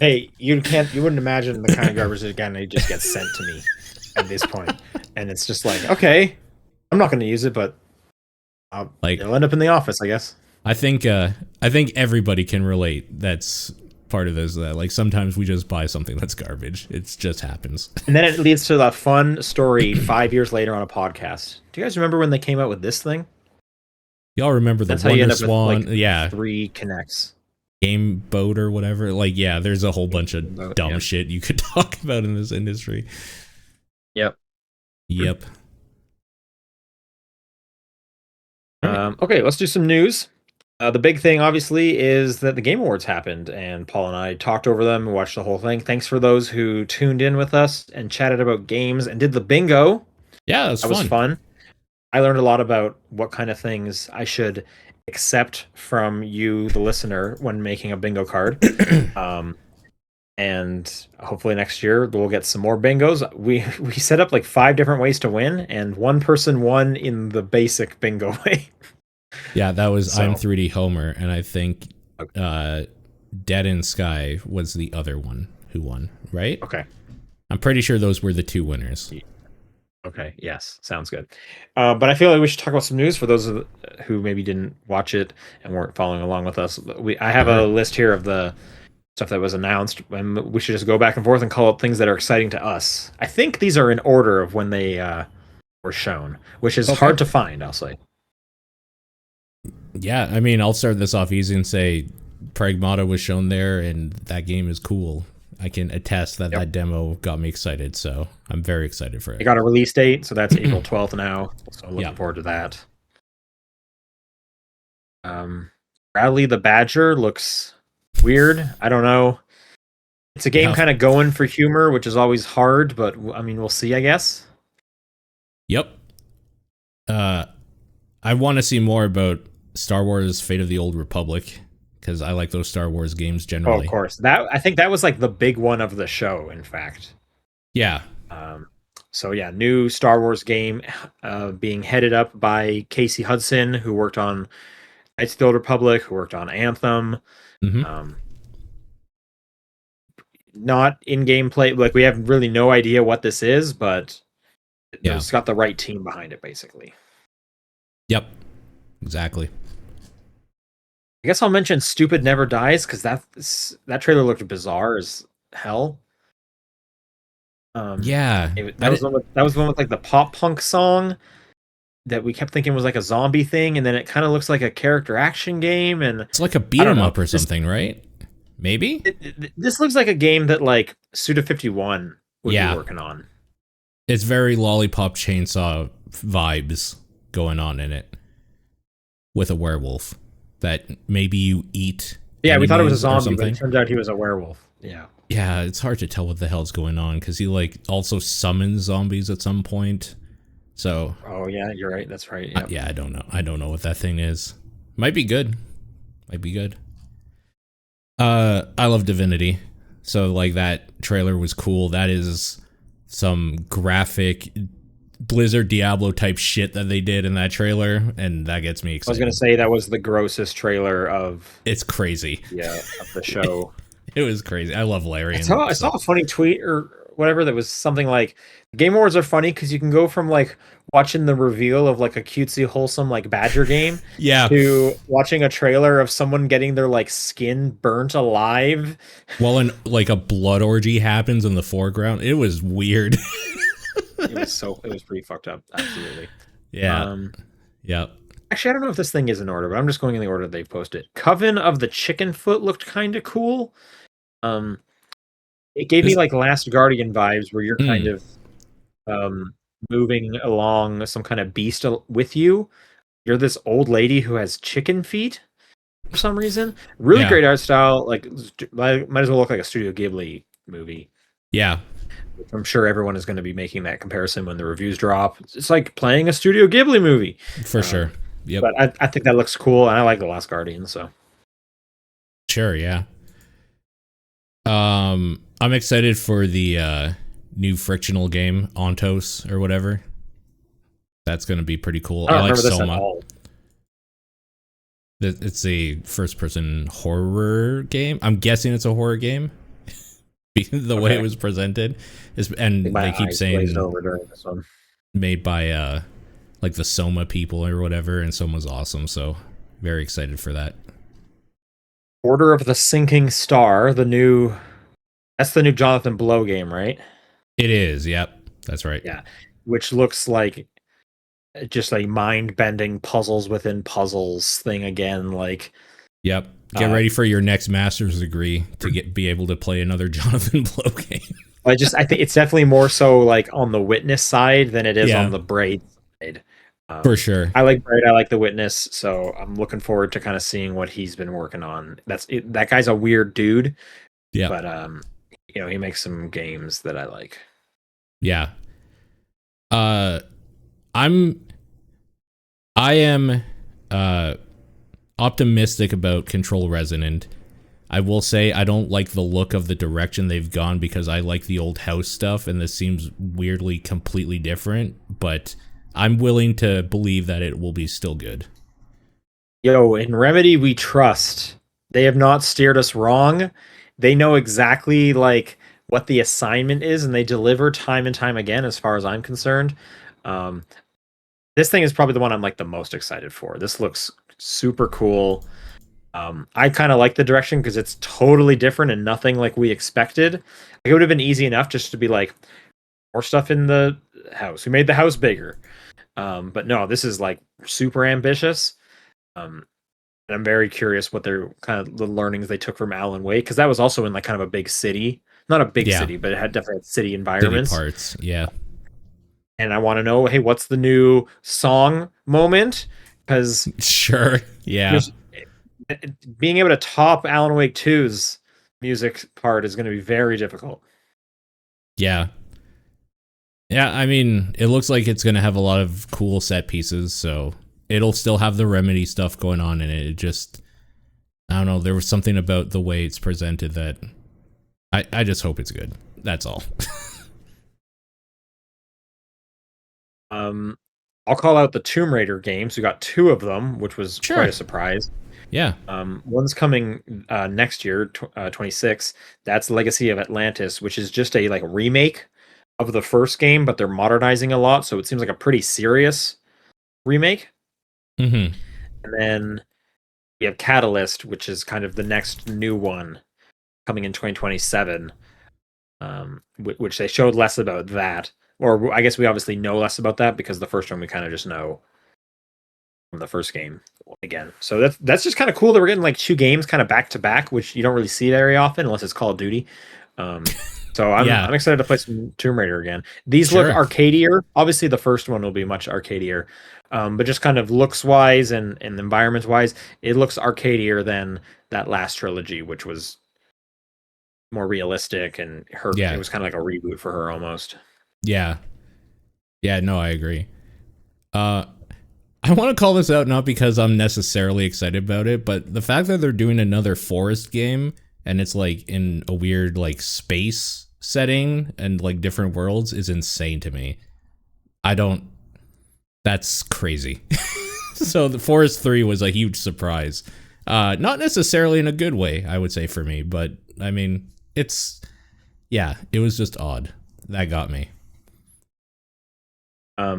Hey, you wouldn't imagine the kind of garbage that just gets sent to me at this point, and it's just like, okay, I'm not going to use it, but it'll end up in the office, I guess. I think everybody can relate. That's part of this. That like sometimes we just buy something that's garbage. It just happens. And then it leads to that fun story 5 years later on a podcast. Do you guys remember when they came out with this thing? Y'all remember the Wonder Swan? With, like, 3 connects. Game boat or whatever. Like, yeah, there's a whole bunch of dumb shit you could talk about in this industry. Yep. Okay, let's do some news. The big thing, obviously, is that the Game Awards happened, and Paul and I talked over them and watched the whole thing. Thanks for those who tuned in with us and chatted about games and did the bingo. Yeah, that was fun. I learned a lot about what kind of things I should accept from you, the listener, when making a bingo card. Um, and hopefully next year we'll get some more bingos. We set up like 5 different ways to win, and one person won in the basic bingo way. Yeah, that was I'm So 3D Homer, and I think okay. uh, Dead in Sky was the other one who won, right? Okay. I'm pretty sure those were the two winners. Okay. Yes. Sounds good. But I feel like we should talk about some news for those who maybe didn't watch it and weren't following along with us. I have a Sure. list here of the stuff that was announced, and we should just go back and forth and call up things that are exciting to us. I think these are in order of when they were shown, which is Okay. hard to find. I'll say. Yeah, I mean, I'll start this off easy and say Pragmata was shown there, and that game is cool. I can attest that Yep. that demo got me excited, so I'm very excited for It it. got a release date, so that's April 12th now. So looking Yeah. forward to that. Bradley the Badger looks weird. I don't know. It's a game Yeah. kind of going for humor, which is always hard, but I mean, we'll see, I guess. Yep. I want to see more about Star Wars: Fate of the Old Republic because I like those Star Wars games Oh, generally. of course. That I think that was like the big one of the show, in fact. Yeah. Um, so yeah, new Star Wars game being headed up by Casey Hudson, who worked on Knights of the Old Republic, who worked on Anthem. Mm-hmm. Um, not in gameplay, like we have really no idea what this is, but Yeah. it's got the right team behind it, basically. Yep. Exactly. I guess I'll mention "Stupid Never Dies" because that trailer looked bizarre as hell. Yeah. That was that was the one with like the pop punk song that we kept thinking was like a zombie thing, and then it kind of looks like a character action game, and It's like a beat I don't 'em know. up or something, right? Maybe. This looks like a game that like Suda51 would be Yeah. working on. It's very lollipop chainsaw vibes going on in it with a werewolf that maybe you eat. Yeah, we thought it was a enemies or zombie, but it something. turns out he was a werewolf. Yeah. Yeah, it's hard to tell what the hell's going on because he like also summons zombies at some point. So Oh yeah, you're right. That's right. Yep. yeah, I don't know. I don't know what that thing is. Might be good. Might be good. I love Divinity. So like that trailer was cool. That is some graphic Blizzard Diablo type shit that they did in that trailer, and that gets me I was excited. gonna say that was the grossest trailer of It's crazy. of the show. It was crazy. I love Larry. I saw a funny tweet or whatever that was something like Game Awards are funny because you can go from like watching the reveal of like a cutesy, wholesome like Badger game Yeah. to watching a trailer of someone getting their like skin burnt alive. Well, and like a blood orgy happens in the foreground. It was weird. It was pretty fucked up. Absolutely. Yeah. Yeah. Actually, I don't know if this thing is in order, but I'm just going in the order they've posted. Coven of the Chicken Foot looked kind of cool. It gave me like Last Guardian vibes where you're kind of moving along some kind of beast with you. You're this old lady who has chicken feet for some reason. Really Yeah. great art style. Like might as well look like a Studio Ghibli movie. Yeah. I'm sure everyone is going to be making that comparison when the reviews drop. It's like playing a Studio Ghibli movie. For sure. Yep. But I think that looks cool, and I like The Last Guardian, so. Sure, yeah. I'm excited for the new frictional game, Ontos or whatever. That's going to be pretty cool. I don't like remember this Soma. at all. It's a first-person horror game. I'm guessing it's a horror game. The way it was presented and they keep saying over during this one. made by like the Soma people or whatever, and Soma's awesome, so very excited for that. Order of the Sinking Star, that's the new Jonathan Blow game, right? It is, yep, that's right. Yeah, which looks like just a mind-bending puzzles within puzzles thing again. Like, yep. Get ready for your next master's degree to be able to play another Jonathan Blow game. I think it's definitely more so like on the Witness side than it is on the Braid side. For sure. I like Braid. I like the Witness, so I'm looking forward to kind of seeing what he's been working on. That guy's a weird dude. Yeah. But he makes some games that I like. Yeah. I'm I am optimistic about Control Resonant. I will say I don't like the look of the direction they've gone because I like the old house stuff, and this seems weirdly completely different, but I'm willing to believe that it will be still good. Yo, in Remedy, we trust. They have not steered us wrong. They know exactly like what the assignment is, and they deliver time and time again, as far as I'm concerned. Um, this thing is probably the one I'm like the most excited for. This looks super cool. I kind of like the direction because it's totally different and nothing like we expected. Like, it would have been easy enough just to be like more stuff in the house. We made the house bigger. But no, this is like super ambitious. Um, and I'm very curious what their kind of the learnings they took from Alan Wake, because that was also in like kind of a big city, not a big Yeah, city, but it had definitely had city city environments. parts. Yeah. And I want to know, hey, what's the new song moment? Because Sure. Yeah. being able to top Alan Wake 2's music part is going to be very difficult. Yeah. Yeah, I mean, it looks like it's going to have a lot of cool set pieces, so it'll still have the Remedy stuff going on in it. It just, I don't know, there was something about the way it's presented that I just hope it's good. That's all. I'll call out the Tomb Raider games. We got two of them, which was Sure. quite a surprise. Yeah. One's coming next year, 26. That's Legacy of Atlantis, which is just a like remake of the first game, but they're modernizing a lot, so it seems like a pretty serious remake. Mm-hmm. And then we have Catalyst, which is kind of the next new one coming in 2027, which they showed less about that. Or I guess we obviously know less about that because the first one we kind of just know from the first game again. So that's just kind of cool that we're getting like two games kind of back to back, which you don't really see very often unless it's Call of Duty. So I'm excited to play some Tomb Raider again. These look arcadier. Obviously, the first one will be much arcadier, but just kind of looks wise and environments wise, it looks arcadier than that last trilogy, which was more realistic, and it was kind of like a reboot for her almost. Yeah. Yeah, no, I agree. I want to call this out not because I'm necessarily excited about it, but the fact that they're doing another Forest game and it's like in a weird like space setting and like different worlds is insane to me. That's crazy. So the Forest 3 was a huge surprise. Not necessarily in a good way, I would say, for me, but I mean, it was just odd. That got me.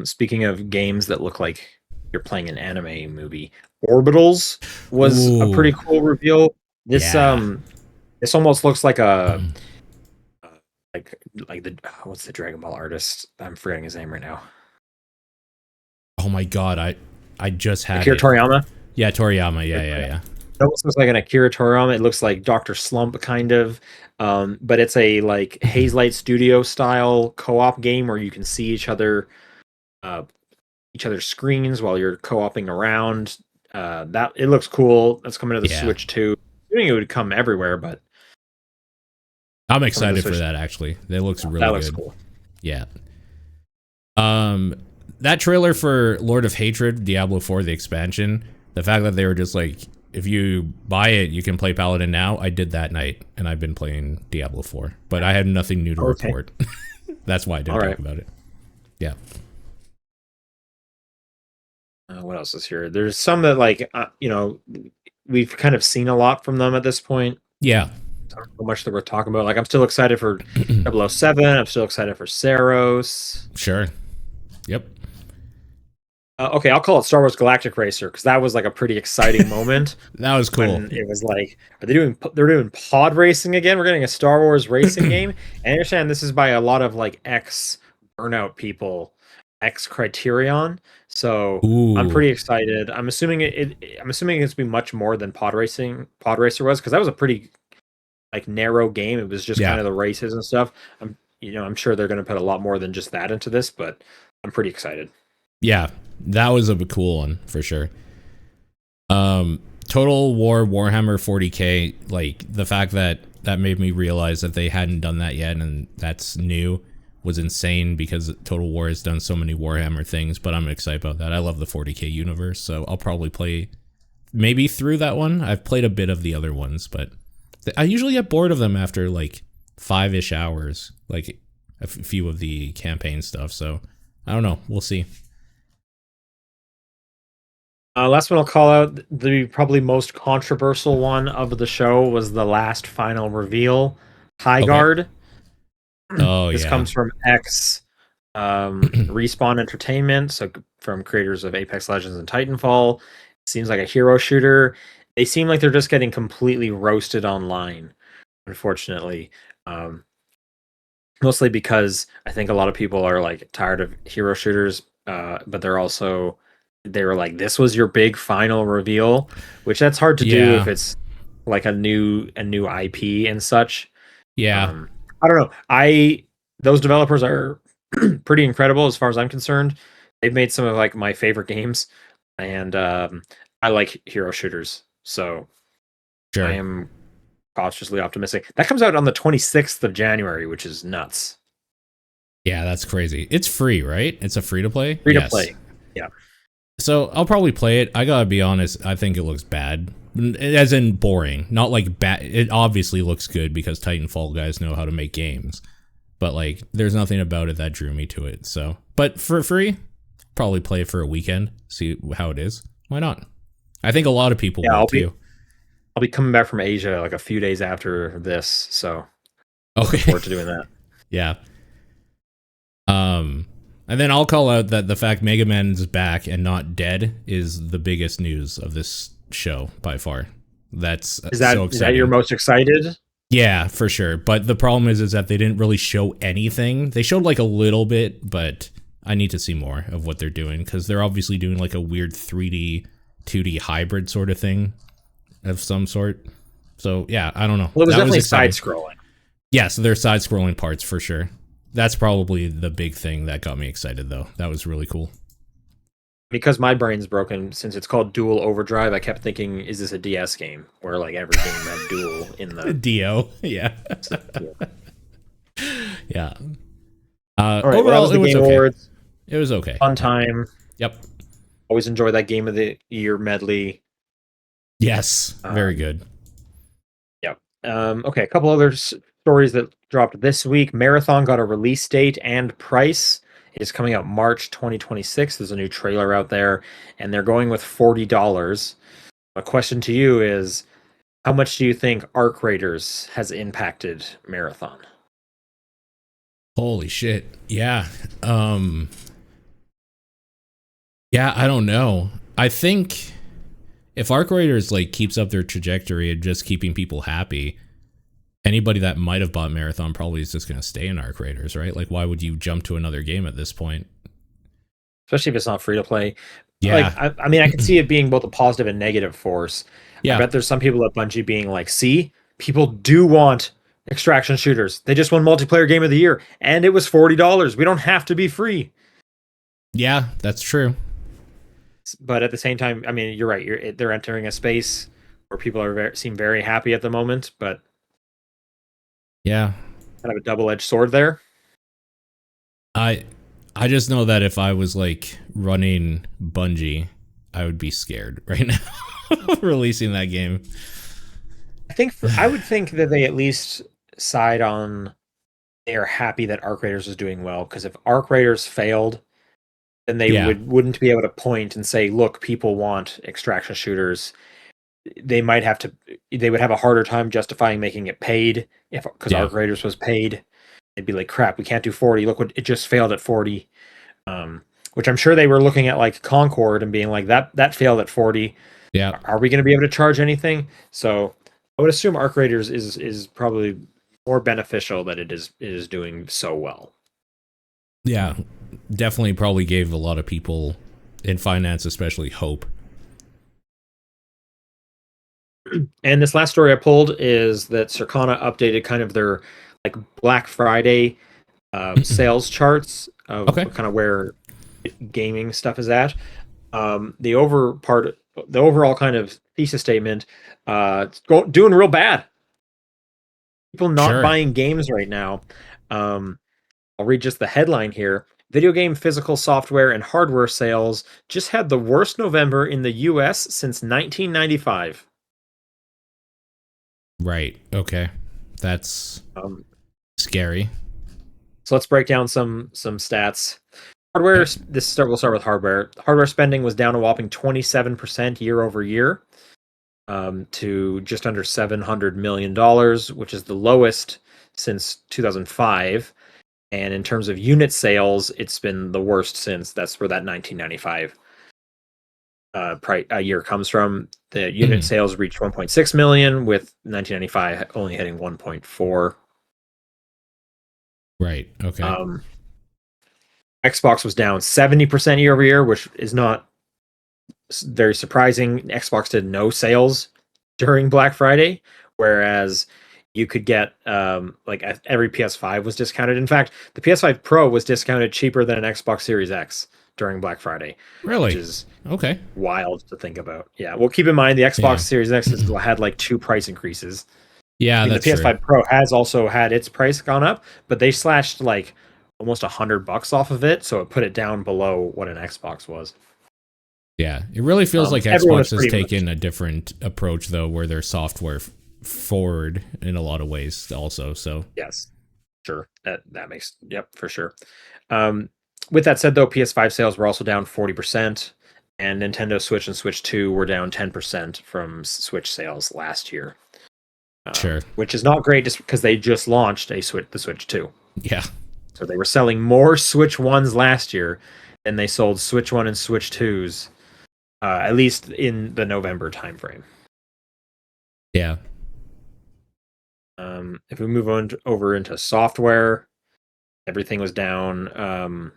Speaking of games that look like you're playing an anime movie, Orbitals was a pretty cool reveal. This this almost looks like a like the what's the Dragon Ball artist? I'm forgetting his name right now. Oh my god, I just had Akira Toriyama. Yeah, Toriyama. Yeah. It almost looks like an Akira Toriyama. It looks like Dr. Slump kind of, but it's a like Hazelight Studio style co-op game where you can see each other's screens while you're co-oping around. That it looks cool. That's coming to the Switch too. I think it would come everywhere, but I'm excited for that. Actually, that looks really good. That looks cool. Yeah. That trailer for Lord of Hatred, Diablo 4, the expansion. The fact that they were just like, if you buy it, you can play Paladin now. I did that night, and I've been playing Diablo 4, but I had nothing new to report. That's why I didn't talk about it. Yeah. What else is here? There's some that like we've kind of seen a lot from them at this point. Yeah. I don't know how much that we're talking about. Like, I'm still excited for 007. I'm still excited for Saros. Sure. Yep. Okay, I'll call it Star Wars Galactic Racer because that was like a pretty exciting moment. That was cool. It was like, they're doing pod racing again. We're getting a Star Wars racing game. And I understand this is by a lot of like ex Burnout people, ex Criterion. So I'm pretty excited. I'm assuming it's going to be much more than Pod Racer was, because that was a pretty like narrow game. It was just kind of the races and stuff. I'm sure they're going to put a lot more than just that into this, but I'm pretty excited. Yeah, that was a cool one for sure. Total War Warhammer 40K, like the fact that made me realize that they hadn't done that yet, and that's new, was insane because Total War has done so many Warhammer things, but I'm excited about that. I love the 40k universe, so I'll probably play maybe through that one. I've played a bit of the other ones, but I usually get bored of them after like 5-ish hours, like a few of the campaign stuff. So I don't know. We'll see. Last one I'll call out, the probably most controversial one of the show was the last final reveal, High Okay. Guard. Oh, This yeah. comes from Respawn Entertainment, so from creators of Apex Legends and Titanfall. Seems like a hero shooter. They seem like they're just getting completely roasted online, unfortunately. Mostly because I think a lot of people are like tired of hero shooters, but they were like, this was your big final reveal, which that's hard to do if Yeah. it's like a new IP and such. Yeah. I don't know. Those developers are pretty incredible as far as I'm concerned. They've made some of like my favorite games, and I like hero shooters, so I Sure. am cautiously optimistic. That comes out on the 26th of January, which is nuts. Yeah, that's crazy. It's free, right? It's a free to play? Free to Yes. play. Yeah. So I'll probably play it. I gotta be honest, I think it looks bad. As in boring. Not like bad. It obviously looks good because Titanfall guys know how to make games. But like, there's nothing about it that drew me to it. So, but for free, probably play it for a weekend, see how it is. Why not? I think a lot of people Yeah, will too. I'll be coming back from Asia like a few days after this, so looking Okay. forward to doing that. Yeah. And then I'll call out that the fact Mega Man's back and not dead is the biggest news of this show by far. That's Is that so is that exciting. your most excited? Yeah, for sure. But the problem is that they didn't really show anything. They showed like a little bit, but I need to see more of what they're doing because they're obviously doing like a weird 3D, 2D hybrid sort of thing of some sort. So yeah, I don't know. Well, it was That definitely exciting. side-scrolling. Yeah, so there's side-scrolling parts for sure. That's probably the big thing that got me excited, though. That was really cool. Because my brain's broken, since it's called Dual Overdrive, I kept thinking, is this a DS game where like every game had dual in the Dio, yeah, yeah. All right, well, that Overall, was the it was Game okay. Awards. It was okay. Fun time. Yep. Always enjoy that Game of the Year medley. Yes, very good. Yep. Okay, a couple other stories that dropped this week. Marathon got a release date and price. It is coming out March 2026. There's a new trailer out there, and they're going with $40. My question to you is, how much do you think Arc Raiders has impacted Marathon? Holy shit. Yeah. Yeah, I don't know. I think if Arc Raiders like keeps up their trajectory and just keeping people happy, anybody that might have bought Marathon probably is just going to stay in Arc Raiders, right? Like, why would you jump to another game at this point? Especially if it's not free to play. Yeah. Like, I mean, I can see it being both a positive and negative force. Yeah. I bet there's some people at Bungie being like, see, people do want extraction shooters. They just won multiplayer game of the year, and it was $40. We don't have to be free. Yeah, that's true. But at the same time, I mean, you're right. They're entering a space where people seem very happy at the moment, but yeah, kind of a double-edged sword there. I just know that if I was like running Bungie, I would be scared right now releasing that game. I would think that they at least side on they are happy that Arc Raiders is doing well, because if Arc Raiders failed, then they wouldn't be able to point and say, look, people want extraction shooters. They would have a harder time justifying making it paid because Arc Raiders was paid. They'd be like, crap, we can't do 40. Look what it just failed at 40. Which I'm sure they were looking at like Concord and being like, that failed at 40. Yeah. Are we going to be able to charge anything? So I would assume Arc Raiders is probably more beneficial that it is doing so well. Yeah, definitely probably gave a lot of people in finance especially hope. And this last story I pulled is that Circana updated kind of their like Black Friday sales charts of kind of where gaming stuff is at. The overall kind of thesis statement, it's doing real bad. People not buying games right now. I'll read just the headline here. Video game physical software and hardware sales just had the worst November in the US since 1995. Right. Okay. That's Um, scary. so let's break down some stats. Hardware. Okay. We'll start with hardware. Hardware spending was down a whopping 27% year over year, to just under $700 million, which is the lowest since 2005. And in terms of unit sales, it's been the worst since. That's where that 1995 year comes from. The unit Mhm. sales reached 1.6 million, with 1995 only hitting 1.4. Right. Okay. Xbox was down 70% year over year, which is not very surprising. Xbox did no sales during Black Friday, whereas you could get like every PS5 was discounted. In fact, the PS5 Pro was discounted cheaper than an Xbox Series X during Black Friday, which Really? is Okay. wild to think about. Yeah, well, keep in mind the Xbox Yeah. Series X has had like 2 price increases. Yeah, I mean, the that's true. PS5 Pro has also had its price gone up, but they slashed like almost $100 off of it, so it put it down below what an Xbox was. Yeah. It really feels like Everyone was Xbox has pretty much. taken a different approach though, where they're software forward in a lot of ways also. So, Yes, sure. That makes, yep, for sure. Um, with that said, though, PS5 sales were also down 40%, and Nintendo Switch and Switch 2 were down 10% from Switch sales last year, sure. which is not great just because they just launched the Switch 2. Yeah. So they were selling more Switch 1s last year than they sold Switch 1 and Switch 2s, at least in the November timeframe. Yeah. If we move on over into software, everything was down.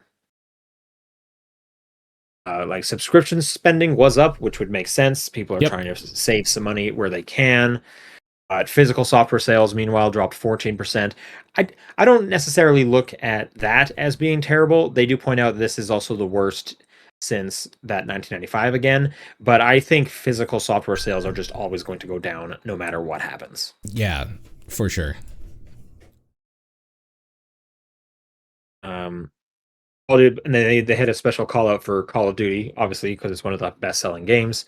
Like subscription spending was up, which would make sense. People are Yep. trying to save some money where they can. Physical software sales, meanwhile, dropped 14%. I don't necessarily look at that as being terrible. They do point out this is also the worst since that 1995 again. But I think physical software sales are just always going to go down no matter what happens. Yeah, for sure. Um, and they had a special call out for Call of Duty, obviously, because it's one of the best selling games.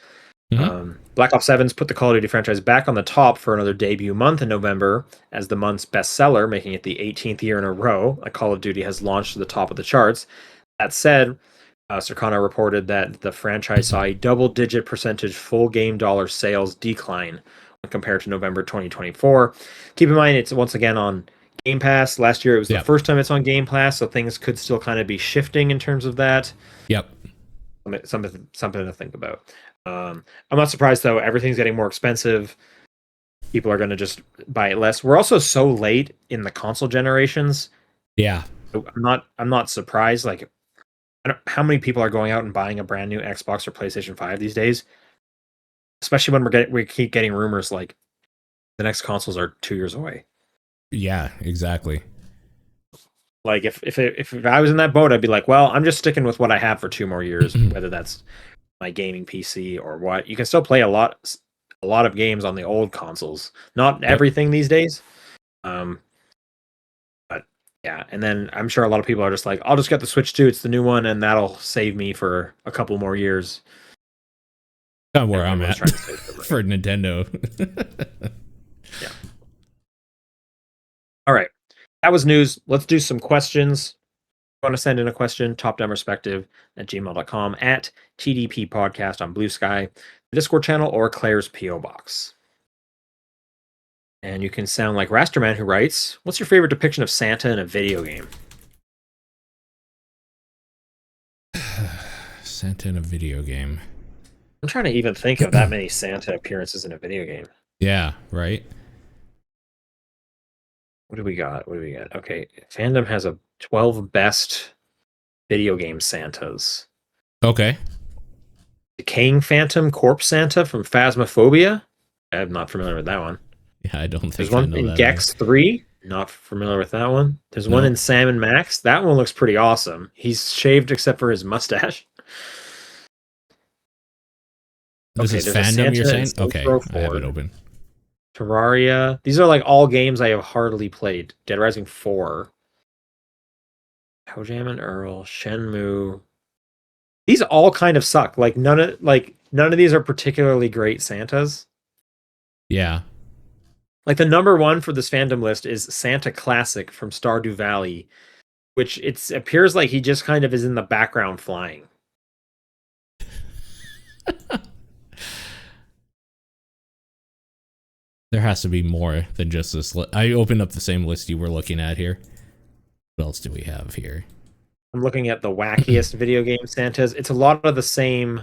Hmm. Black Ops 7's put the Call of Duty franchise back on the top for another debut month in November as the month's bestseller, making it the 18th year in a row a Call of Duty has launched to the top of the charts. That said, Circana reported that the franchise saw a double-digit percentage full game dollar sales decline when compared to November 2024. Keep in mind, it's once again on Game Pass. Last year, it was the Yep. first time it's on Game Pass, so things could still kind of be shifting in terms of that. Yep. Something to think about. I'm not surprised though. Everything's getting more expensive. People are going to just buy it less. We're also so late in the console generations. Yeah. I'm not surprised. Like, how many people are going out and buying a brand new Xbox or PlayStation 5 these days? Especially when we keep getting rumors like the next consoles are 2 years away. Yeah, exactly. Like if I was in that boat, I'd be like, well, I'm just sticking with what I have for 2 more years, whether that's my gaming PC or what. You can still play a lot of games on the old consoles. Not Yep. everything these days. But yeah, and then I'm sure a lot of people are just like, I'll just get the Switch 2, it's the new one, and that'll save me for a couple more years. Kind of where I'm Everyone's at trying to save their money. for Nintendo. Yeah. All right. That was news. Let's do some questions. If you want to send in a question, topdownperspective@gmail.com, at TDP Podcast on Blue Sky, the Discord channel, or Claire's P.O. Box. And you can sound like Rasterman, who writes, what's your favorite depiction of Santa in a video game? Sent in a video game. I'm trying to even think of that many Santa appearances in a video game. Yeah, right? What do we got? Okay, Fandom has a 12 best video game Santas. Okay. Decaying Phantom Corpse Santa from Phasmophobia. I'm not familiar with that one. Yeah, I don't There's think I one know in that. Gex 3. Not familiar with that one. There's one No. in Sam and Max. That one looks pretty awesome. He's shaved except for his mustache. This Okay, is there's a fandom, Santa you're in saying? Saints Okay, Row I have it 4. open. Terraria. These are like all games I have hardly played. Dead Rising 4. Kojam and Earl, Shenmue. These all kind of suck. Like none of these are particularly great Santas. Yeah. Like the number one for this fandom list is Santa Classic from Stardew Valley, which it appears like he just kind of is in the background flying. There has to be more than just this. I opened up the same list you were looking at here. What else do we have here? I'm looking at the wackiest video game Santas. It's a lot of the same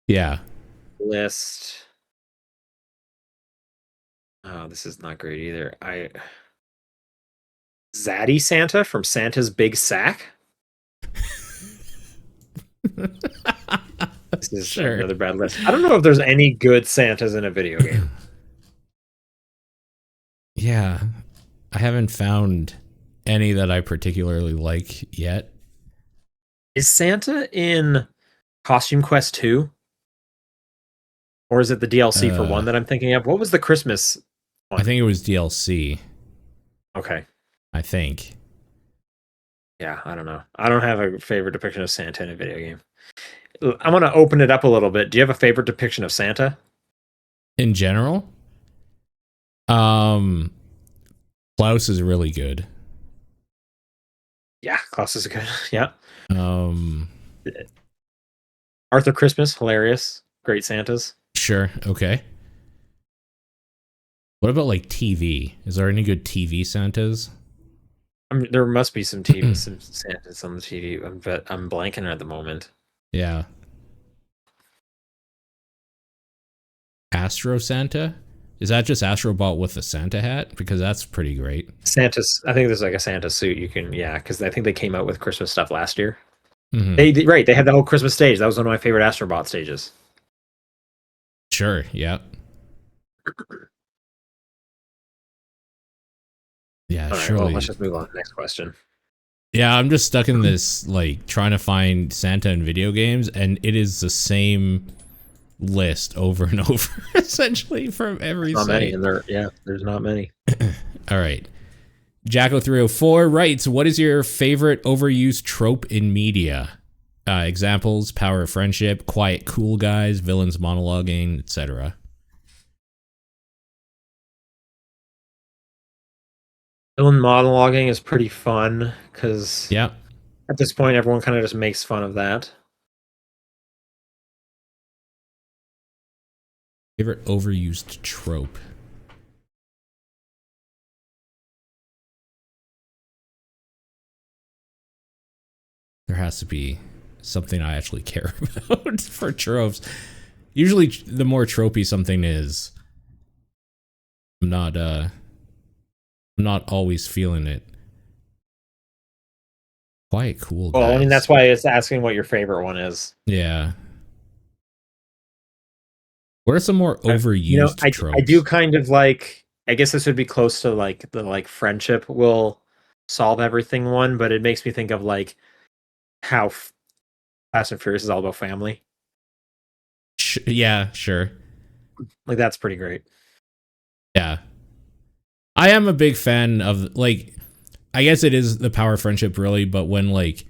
Yeah. list. Oh, this is not great either. Zaddy Santa from Santa's Big Sack. This is Sure. another bad list. I don't know if there's any good Santas in a video game. Yeah. I haven't found any that I particularly like yet. Is Santa in Costume Quest 2? Or is it the DLC for one that I'm thinking of? What was the Christmas one? I think it was DLC. Okay. I think. Yeah, I don't know. I don't have a favorite depiction of Santa in a video game. I want to open it up a little bit. Do you have a favorite depiction of Santa? In general? Klaus is really good. Yeah, Klaus is good. Yeah. Um, Arthur Christmas, hilarious. Great Santas. Sure. Okay. What about like TV? Is there any good TV Santas? There must be some TV, some Santas on the TV, but I'm blanking at the moment. Yeah. Astro Santa? Is that just Astrobot with a Santa hat? Because that's pretty great. Santa's, I think there's like a Santa suit you can, yeah, because I think they came out with Christmas stuff last year. Mm-hmm. They had the whole Christmas stage. That was one of my favorite Astrobot stages. Sure, yeah. Yeah, All right, surely. well, let's just move on to the next question. Yeah, I'm just stuck in this, like, trying to find Santa in video games, and it is the same list over and over, essentially, from every Not site. many, and there's not many. All right. Jacko304 writes, what is your favorite overused trope in media? Examples, power of friendship, quiet cool guys, villains monologuing, etc. Villain monologuing is pretty fun because Yeah. at this point everyone kind of just makes fun of that. Favorite overused trope. There has to be something I actually care about for tropes. Usually the more tropey something is, I'm not always feeling it. Quiet cool guys. Well, I mean that's why it's asking what your favorite one is. Yeah. What are some more overused tropes? I do kind of like, I guess this would be close to like the like friendship will solve everything one, but it makes me think of like how Fast and Furious is all about family. Yeah, sure. Like that's pretty great. Yeah. I am a big fan of, like, I guess it is the power of friendship really, but when like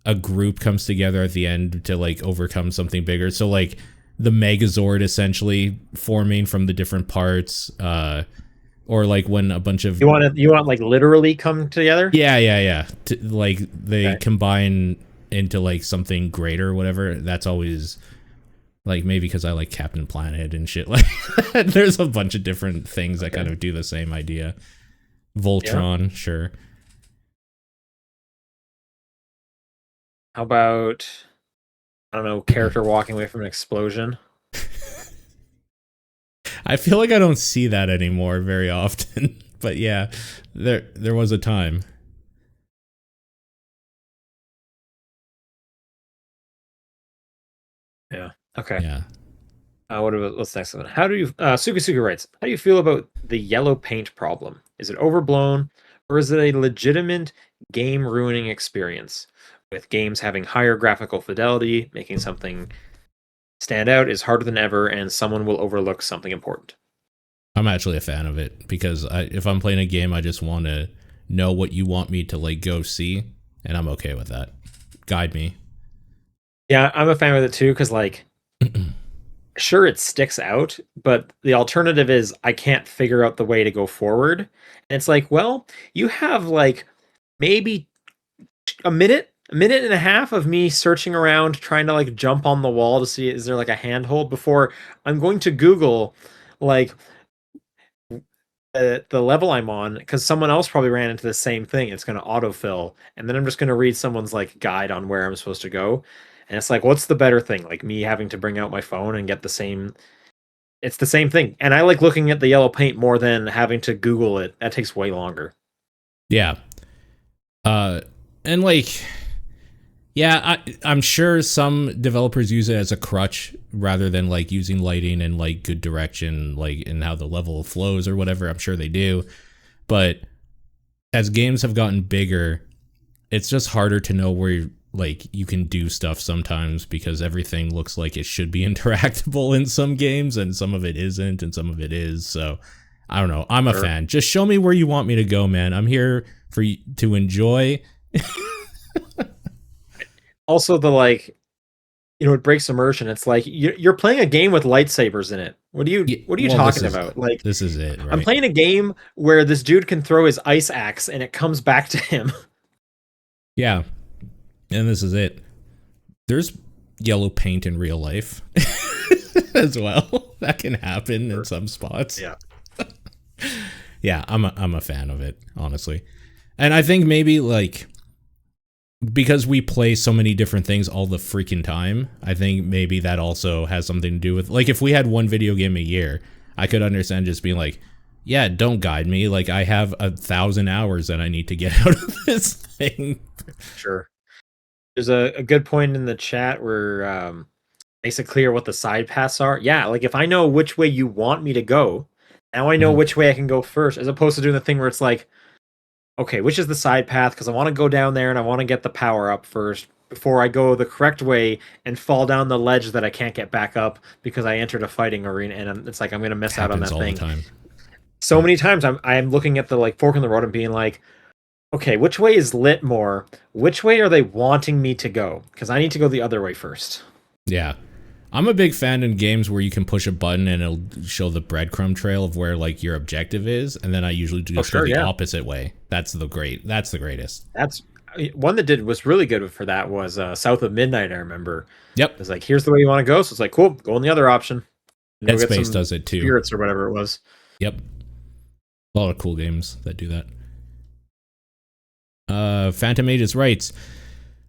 a group comes together at the end to like overcome something bigger. So like the Megazord essentially forming from the different parts, or like when a bunch of you want like literally come together. Yeah. Like they combine into like something greater or whatever. That's always like, maybe because I like Captain Planet and shit like that. There's a bunch of different things that kind of do the same idea. Voltron, sure. How about, I don't know, character walking away from an explosion? I feel like I don't see that anymore very often. But yeah, there was a time. Yeah. Okay. Yeah. What's next one? How do you Suki writes, how do you feel about the yellow paint problem? Is it overblown, or is it a legitimate game ruining experience? With games having higher graphical fidelity, making something stand out is harder than ever, and someone will overlook something important. I'm actually a fan of it because if I'm playing a game, I just want to know what you want me to like go see, and I'm okay with that. Guide me. Yeah, I'm a fan with it too because like sure it sticks out, but the alternative is I can't figure out the way to go forward. And it's like, well, you have like maybe a minute and a half of me searching around trying to like jump on the wall to see is there like a handhold before I'm going to Google like the level I'm on because someone else probably ran into the same thing. It's going to autofill, and then I'm just going to read someone's like guide on where I'm supposed to go. And it's like, what's the better thing? Like me having to bring out my phone and get the same. It's the same thing, and I like looking at the yellow paint more than having to Google it. That takes way longer. Yeah. And like, yeah, I'm sure some developers use it as a crutch rather than like using lighting and like good direction, like and how the level flows or whatever. I'm sure they do. But as games have gotten bigger, it's just harder to know where like you can do stuff sometimes because everything looks like it should be interactable in some games and some of it isn't and some of it is. So I don't know. I'm a fan. Just show me where you want me to go, man. I'm here for you to enjoy. Also, the like, it breaks immersion. It's like you're playing a game with lightsabers in it. What are you talking about? Like, this is it, right? I'm playing a game where this dude can throw his ice axe and it comes back to him. Yeah. And this is it. There's yellow paint in real life as well. That can happen in some spots. Yeah. Yeah, I'm a fan of it, honestly. And I think maybe like because we play so many different things all the freaking time, I think maybe that also has something to do with like if we had one video game a year, I could understand just being like, yeah, don't guide me. Like I have 1,000 hours that I need to get out of this thing. Sure. There's a good point in the chat where makes it clear what the side paths are. Yeah, like if I know which way you want me to go, now I know which way I can go first, as opposed to doing the thing where it's like, okay, which is the side path? Because I want to go down there and I want to get the power up first before I go the correct way and fall down the ledge that I can't get back up because I entered a fighting arena and it's like I'm gonna miss out on that all thing. The time. So many times I'm looking at the like fork in the road and being like, okay, which way is lit more? Which way are they wanting me to go? Because I need to go the other way first. Yeah. I'm a big fan in games where you can push a button and it'll show the breadcrumb trail of where like your objective is, and then I usually just go the opposite way. That's the greatest. That's one that was really good for that was South of Midnight, I remember. Yep. It's like, here's the way you want to go. So it's like, cool, go on the other option. Dead Space does it too. Spirits or whatever it was. Yep. A lot of cool games that do that. Phantom Ages writes,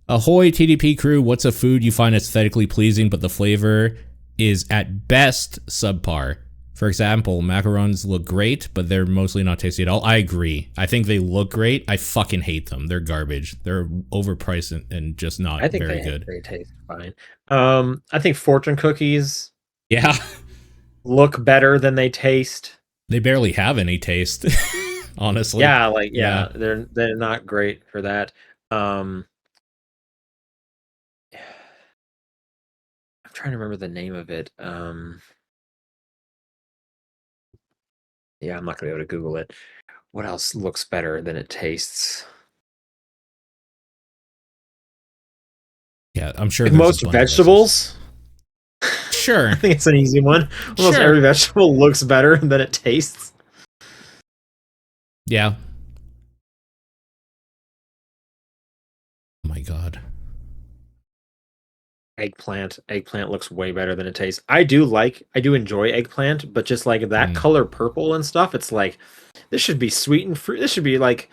ahoy TDP crew, what's a food you find aesthetically pleasing but the flavor is at best subpar? For example, macarons look great, but they're mostly not tasty at all. I agree. I think they look great. I fucking hate them. They're garbage. They're overpriced and just not very good. They taste fine. I think fortune cookies look better than they taste. They barely have any taste, honestly. Yeah, they're not great for that. I'm trying to remember the name of it. Yeah, I'm not gonna be able to Google it. What else looks better than it tastes? Yeah, I'm sure like most vegetables. Sure. I think it's an easy one. Almost every vegetable looks better than it tastes. Yeah. Oh my god. Eggplant looks way better than it tastes. I do enjoy eggplant, but just like that color purple and stuff, it's like this should be sweet and fruit. This should be like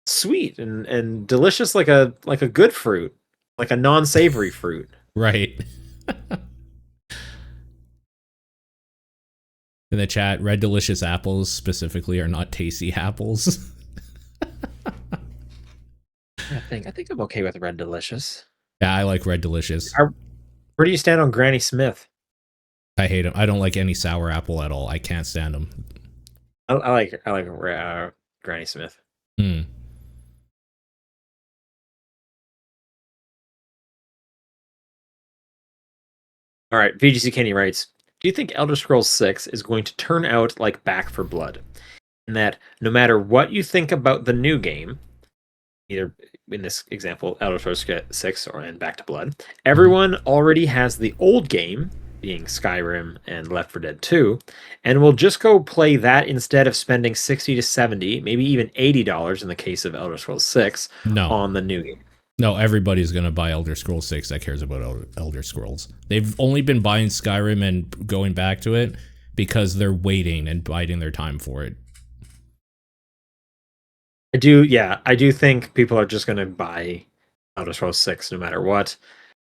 sweet and delicious, like a good fruit, like a non-savory fruit. Right. In the chat, red delicious apples specifically are not tasty apples. I think I'm okay with red delicious. Yeah, I like red delicious. Where do you stand on Granny Smith? I hate them. I don't like any sour apple at all. I can't stand them. I like Granny Smith. Hmm. All right, VGC Kenny writes, do you think Elder Scrolls 6 is going to turn out like Back for Blood? in that no matter what you think about the new game, either in this example, Elder Scrolls 6 or and Back to Blood, everyone already has the old game, being Skyrim and Left 4 Dead 2, and will just go play that instead of spending 60 to 70, maybe even $80 in the case of Elder Scrolls 6 No. on the new game. No, everybody's going to buy Elder Scrolls 6 that cares about Elder Scrolls. They've only been buying Skyrim and going back to it because they're waiting and biding their time for it. I do think people are just going to buy Elder Scrolls 6 no matter what.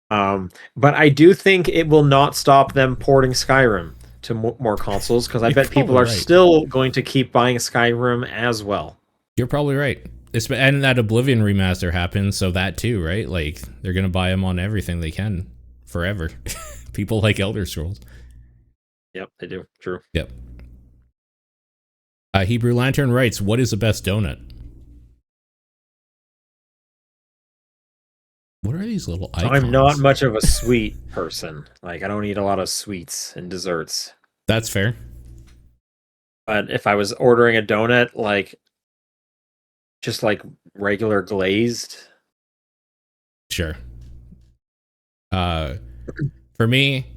But I do think it will not stop them porting Skyrim to more consoles, because I bet people are still going to keep buying Skyrim as well. You're probably right. And that Oblivion remaster happens, so that too, right? Like, they're going to buy them on everything they can forever. People like Elder Scrolls. Yep, they do. True. Yep. Hebrew Lantern writes, what is the best donut? What are these little icons? I'm not much of a sweet person. Like, I don't eat a lot of sweets and desserts. That's fair. But if I was ordering a donut, like, just like regular glazed. Sure. For me,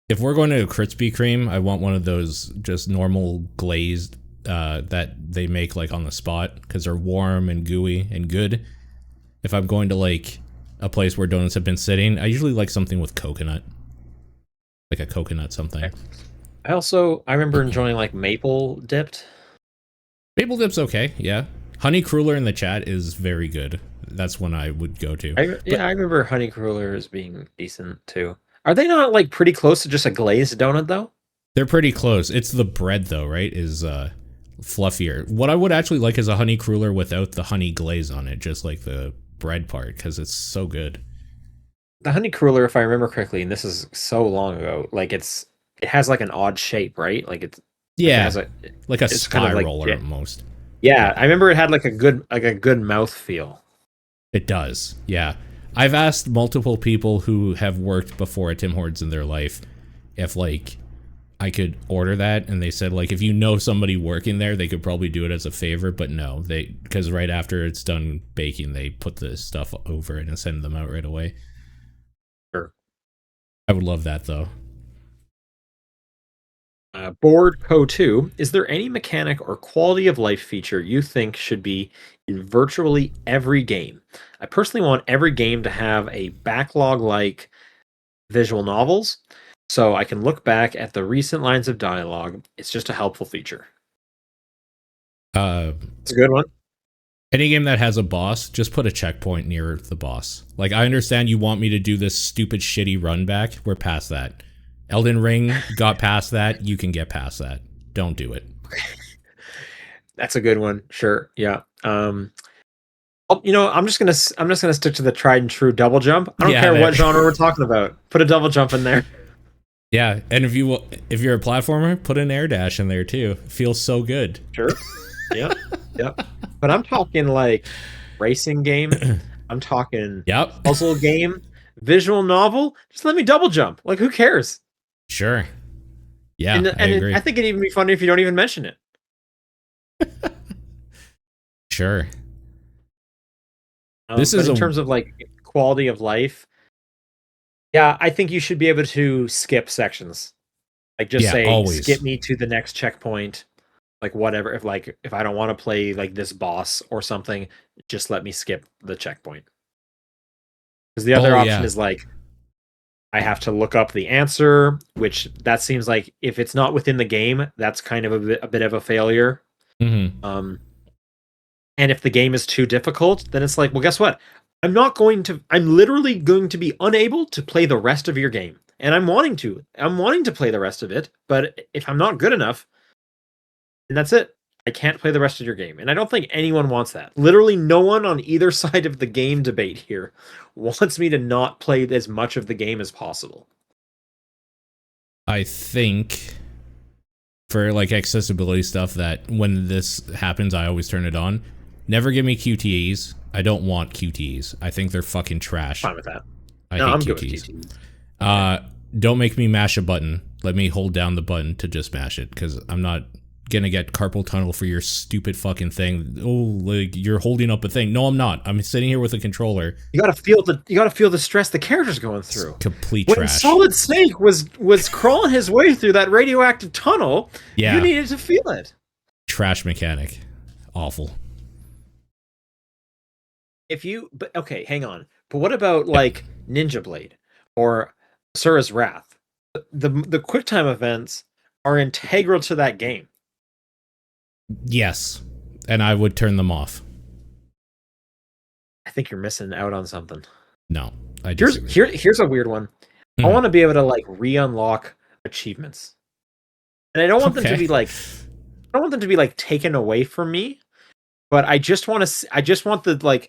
if we're going to a Krispy Kreme, I want one of those just normal glazed that they make like on the spot, because they're warm and gooey and good. If I'm going to like a place where donuts have been sitting, I usually like something with coconut, like a coconut something. I remember enjoying like maple dipped. Maple dip's okay, yeah. Honey Cruller in the chat is very good. That's one I would go to. I remember Honey Cruller as being decent too. Are they not like pretty close to just a glazed donut though? They're pretty close. It's the bread though, right? Is fluffier. What I would actually like is a Honey Cruller without the honey glaze on it, just like the bread part, because it's so good. The Honey Cruller, if I remember correctly, and this is so long ago, like it has like an odd shape, right? Like it's like a spiral kind of almost. Yeah, I remember it had like a good mouth feel. It does, yeah. I've asked multiple people who have worked before at Tim Hortons in their life if like I could order that, and they said like if you know somebody working there, they could probably do it as a favor, but no, because right after it's done baking, they put the stuff over it and send them out right away. Sure. I would love that though. Board Co 2, is there any mechanic or quality of life feature you think should be in virtually every game? I personally want every game to have a backlog-like visual novels, so I can look back at the recent lines of dialogue. It's just a helpful feature. It's a good one. Any game that has a boss, just put a checkpoint near the boss. Like, I understand you want me to do this stupid shitty run back. We're past that. Elden Ring got past that. You can get past that. Don't do it. That's a good one. Sure. Yeah. I'm just gonna stick to the tried and true double jump. I don't care what genre we're talking about. Put a double jump in there. Yeah, and if you're a platformer, put an air dash in there too. It feels so good. Sure. Yep. But I'm talking like racing game. I'm talking puzzle game, visual novel. Just let me double jump. Like, who cares? Sure. Yeah, and I agree. I think it'd even be funny if you don't even mention it. Sure. This is in terms of like quality of life. Yeah, I think you should be able to skip sections. Like just say always. Skip me to the next checkpoint. Like whatever. If I don't want to play like this boss or something, just let me skip the checkpoint. Because the other option is like I have to look up the answer, which that seems like if it's not within the game, that's kind of a bit of a failure. Mm-hmm. And if the game is too difficult, then it's like, well, guess what? I'm literally going to be unable to play the rest of your game. And I'm wanting to play the rest of it, but if I'm not good enough, then that's it. I can't play the rest of your game. And I don't think anyone wants that. Literally no one on either side of the game debate here wants me to not play as much of the game as possible. I think for like accessibility stuff that when this happens, I always turn it on. Never give me QTEs. I don't want QTEs. I think they're fucking trash. Fine with that. I'm good with QTEs. Don't make me mash a button. Let me hold down the button to just mash it, because I'm not gonna get carpal tunnel for your stupid fucking thing. Oh, like you're holding up a thing. No, I'm not. I'm sitting here with a controller. You gotta feel the stress the character's going through. It's complete When trash. Solid Snake was crawling his way through that radioactive tunnel, Yeah. you needed to feel it. Trash mechanic. Awful. But okay, hang on. But what about like Ninja Blade or Asura's Wrath? The QuickTime events are integral to that game. Yes. And I would turn them off. I think you're missing out on something. No, I disagree. Here's a weird one. I want to be able to like re-unlock achievements, and I don't want them to be like, I don't want them to be like taken away from me. But I just want the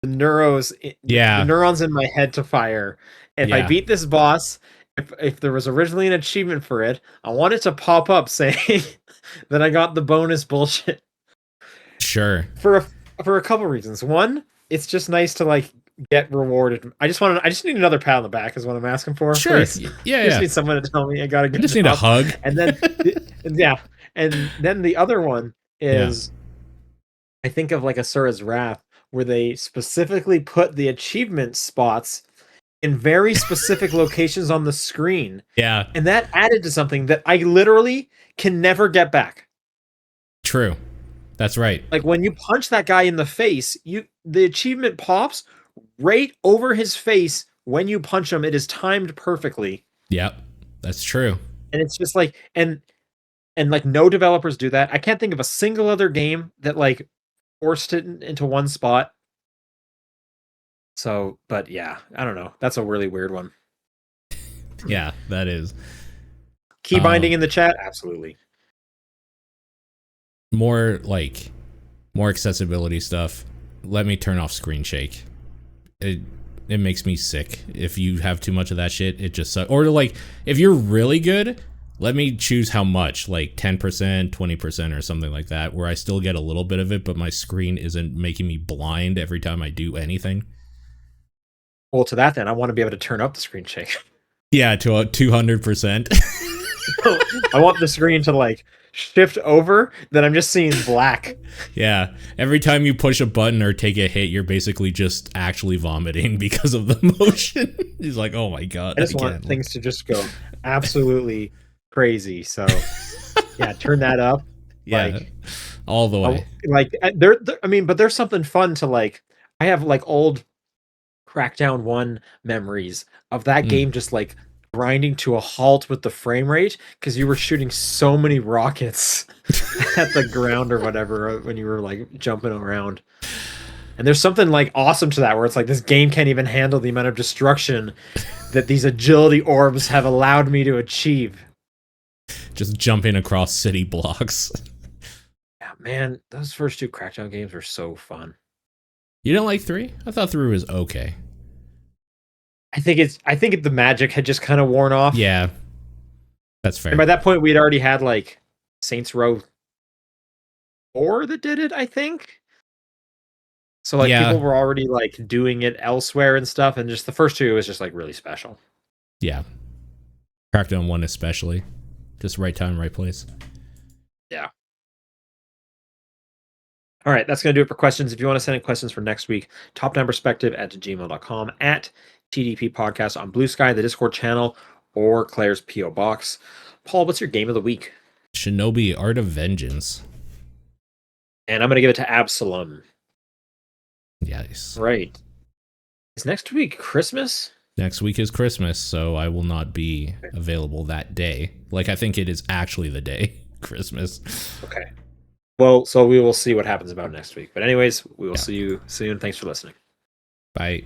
the neurons in my head to fire. If I beat this boss, if there was originally an achievement for it, I want it to pop up saying that I got the bonus bullshit. Sure. For a couple reasons. One, it's just nice to like get rewarded. I just need another pat on the back is what I'm asking for. Sure. Please. Yeah. I just need someone to tell me I got a good I just need a hug. And then and then the other one is I think of like Asura's Wrath, where they specifically put the achievement spots in very specific locations on the screen. Yeah. And that added to something that I literally can never get back. True. That's right. Like when you punch that guy in the face, the achievement pops right over his face when you punch him. It is timed perfectly. Yep. That's true. And it's just like and like no developers do that. I can't think of a single other game that like forced it into one spot. So, but yeah, I don't know. That's a really weird one. Yeah, that is. Key binding in the chat? Absolutely. More accessibility stuff. Let me turn off screen shake. It makes me sick. If you have too much of that shit, it just sucks. Or like, if you're really good, let me choose how much, like 10%, 20% or something like that, where I still get a little bit of it, but my screen isn't making me blind every time I do anything. Well, to that then, I want to be able to turn up the screen shake. Yeah, to 200%. I want the screen to like shift over, then I'm just seeing black. Yeah, every time you push a button or take a hit, you're basically just actually vomiting because of the motion. He's like, oh my god. I just want things to just go absolutely crazy. So yeah, turn that up. Yeah, like, all the way. Like but there's something fun to like. I have like old Crackdown 1 memories of that game just like grinding to a halt with the frame rate because you were shooting so many rockets at the ground or whatever when you were like jumping around. And there's something like awesome to that where it's like this game can't even handle the amount of destruction that these agility orbs have allowed me to achieve. Just jumping across city blocks. Yeah, man, those first two Crackdown games were so fun. You didn't like 3? I thought 3 was okay. I think the magic had just kind of worn off. Yeah, that's fair. And by that point, we'd already had like Saints Row 4 that did it, I think. So like people were already like doing it elsewhere and stuff, and just the first two was just like really special. Yeah, Crackdown 1 especially, just right time, right place. Yeah. All right, that's going to do it for questions. If you want to send in questions for next week, topdownperspective@gmail.com, at TDP Podcast on Blue Sky, the Discord channel, or Claire's P.O. Box. Paul, what's your game of the week? Shinobi Art of Vengeance. And I'm going to give it to Absolum. Yes. Right. Is next week Christmas? Next week is Christmas, so I will not be available that day. Like, I think it is actually the day, Christmas. Okay. Well, so we will see what happens about next week. But anyways, we will see you soon. Thanks for listening. Bye.